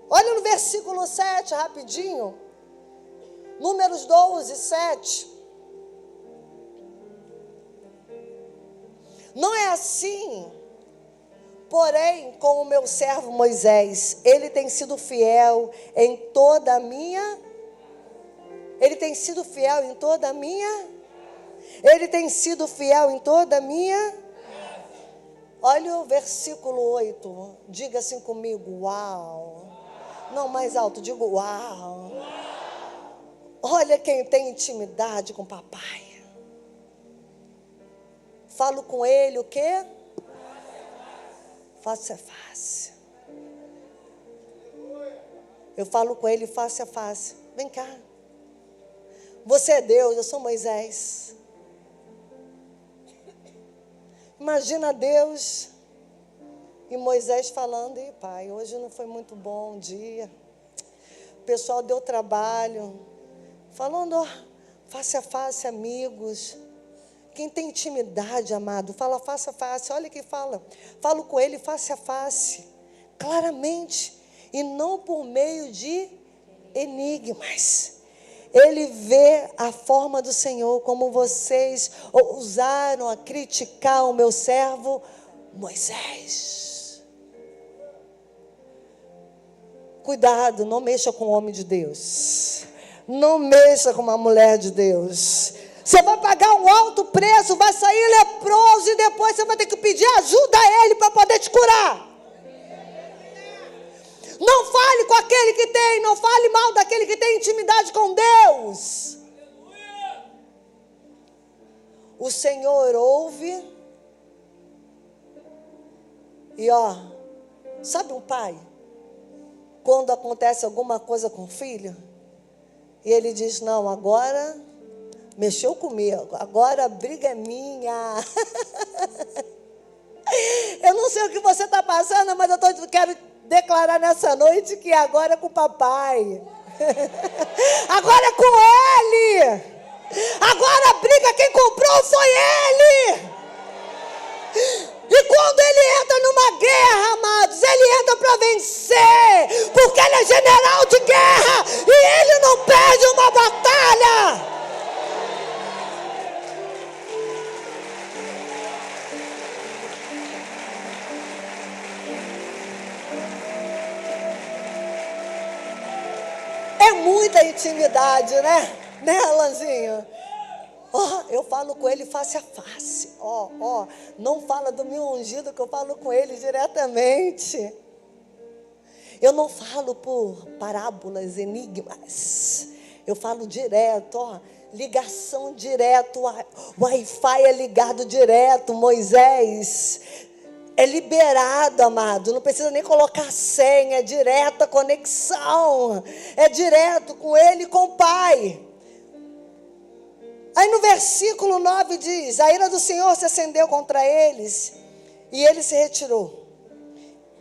Olha no versículo 7, rapidinho. Números 12, 7. Não é assim, porém, com o meu servo Moisés, ele tem sido fiel em toda a minha... Ele tem sido fiel em toda a minha... Ele tem sido fiel em toda a minha... Olha o versículo 8. Diga assim comigo, uau. Não, mais alto, digo uau. Olha quem tem intimidade com o papai. Falo com ele o quê? Face a face. Eu falo com ele face a face. Vem cá. Você é Deus, eu sou Moisés. Imagina Deus e Moisés falando, e pai, hoje não foi muito bom o dia. O pessoal deu trabalho. Falando, ó, face a face, amigos. Quem tem intimidade, amado, fala face a face. Olha que fala. Falo com ele face a face. Claramente. E não por meio de enigmas. Ele vê a forma do Senhor, como vocês ousaram a criticar o meu servo Moisés. Cuidado, não mexa com o homem de Deus. Não mexa com uma mulher de Deus. Você vai pagar um alto preço, vai sair leproso e depois você vai ter que pedir ajuda a ele para poder te curar. Não fale com aquele que tem, não fale mal daquele que tem intimidade com Deus. O Senhor ouve. E ó, sabe um pai? Quando acontece alguma coisa com o filho, e ele diz, não, agora mexeu comigo, agora a briga é minha. Eu não sei o que você está passando, mas quero declarar nessa noite que agora é com o papai. Agora é com ele. Agora a briga quem comprou foi ele. E quando ele entra numa guerra, amados, ele entra para vencer, porque ele é general de guerra e ele não perde uma batalha. É muita intimidade, né, Alanzinho? Eu falo com ele face a face. Não fala do meu ungido, que eu falo com ele diretamente. Eu não falo por parábolas, enigmas. Eu falo direto, ligação direto. O Wi-Fi é ligado direto, Moisés. É liberado, amado. Não precisa nem colocar senha, é direta conexão. É direto com ele e com o Pai. Aí no versículo 9 diz: a ira do Senhor se acendeu contra eles e ele se retirou.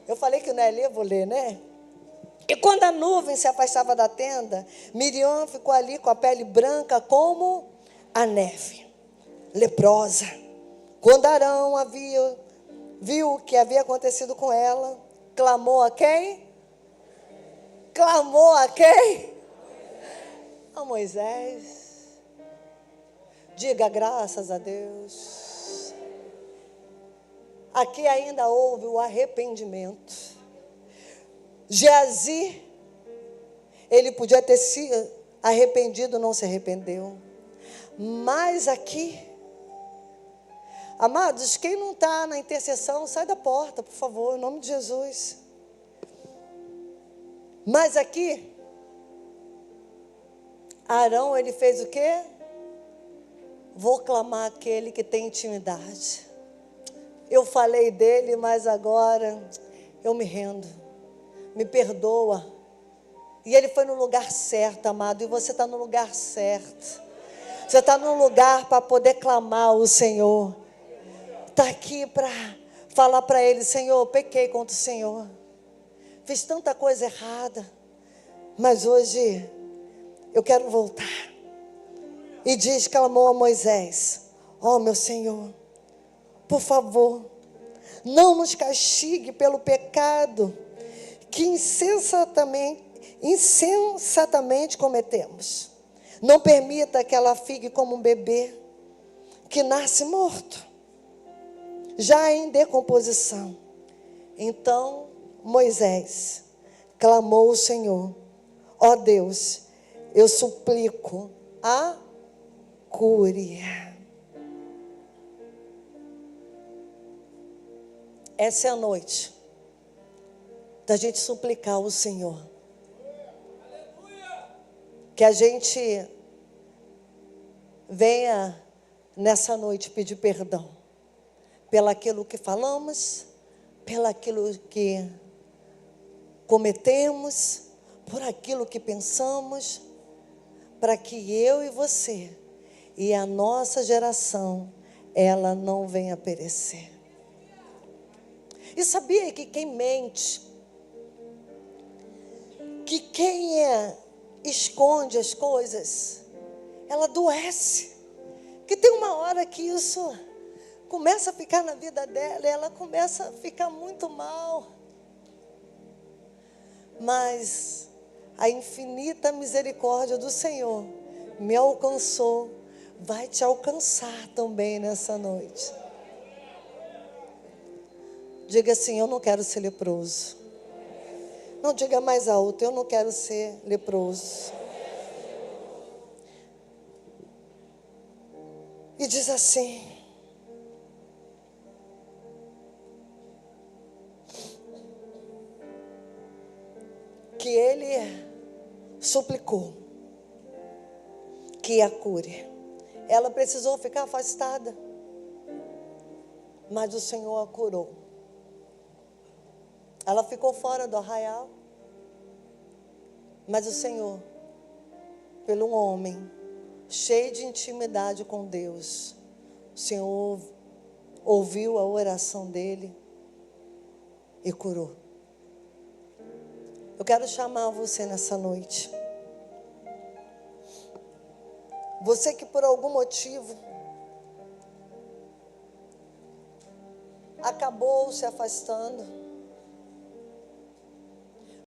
Eu falei que não é ler, vou ler, né? E quando a nuvem se afastava da tenda, Miriam ficou ali com a pele branca como a neve, leprosa. Quando Arão viu o que havia acontecido com ela, clamou a quem? Clamou a quem? A Moisés. Diga graças a Deus. Aqui ainda houve o arrependimento. Geazi, ele podia ter se arrependido, não se arrependeu. Mas aqui, amados, quem não está na intercessão, sai da porta, por favor, em nome de Jesus. Mas aqui, Arão, ele fez o quê? Vou clamar aquele que tem intimidade. Eu falei dele, mas agora eu me rendo. Me perdoa. E ele foi no lugar certo, amado. E você está no lugar certo. Você está no lugar para poder clamar o Senhor. Está aqui para falar para ele: Senhor, pequei contra o Senhor. Fiz tanta coisa errada. Mas hoje eu quero voltar. E diz, clamou a Moisés: meu Senhor, por favor, não nos castigue pelo pecado que insensatamente cometemos. Não permita que ela fique como um bebê que nasce morto, já em decomposição. Então Moisés clamou ao Senhor: Deus, eu suplico a cure. Essa é a noite da gente suplicar ao Senhor. Que a gente venha nessa noite pedir perdão pelaquilo que falamos, pelaquilo que cometemos, por aquilo que pensamos, para que eu e você e a nossa geração, ela não venha perecer. E sabia que quem mente, que quem esconde as coisas, ela adoece. Que tem uma hora que isso começa a ficar na vida dela, e ela começa a ficar muito mal. Mas a infinita misericórdia do Senhor me alcançou, vai te alcançar também nessa noite. Diga assim: eu não quero ser leproso. Não, diga mais alto: eu não quero ser leproso. E diz assim: que ele suplicou que a cure. Ela precisou ficar afastada, mas o Senhor a curou. Ela ficou fora do arraial, mas o Senhor, pelo um homem cheio de intimidade com Deus, o Senhor ouviu a oração dele e curou. Eu quero chamar você nessa noite. Você que por algum motivo acabou se afastando.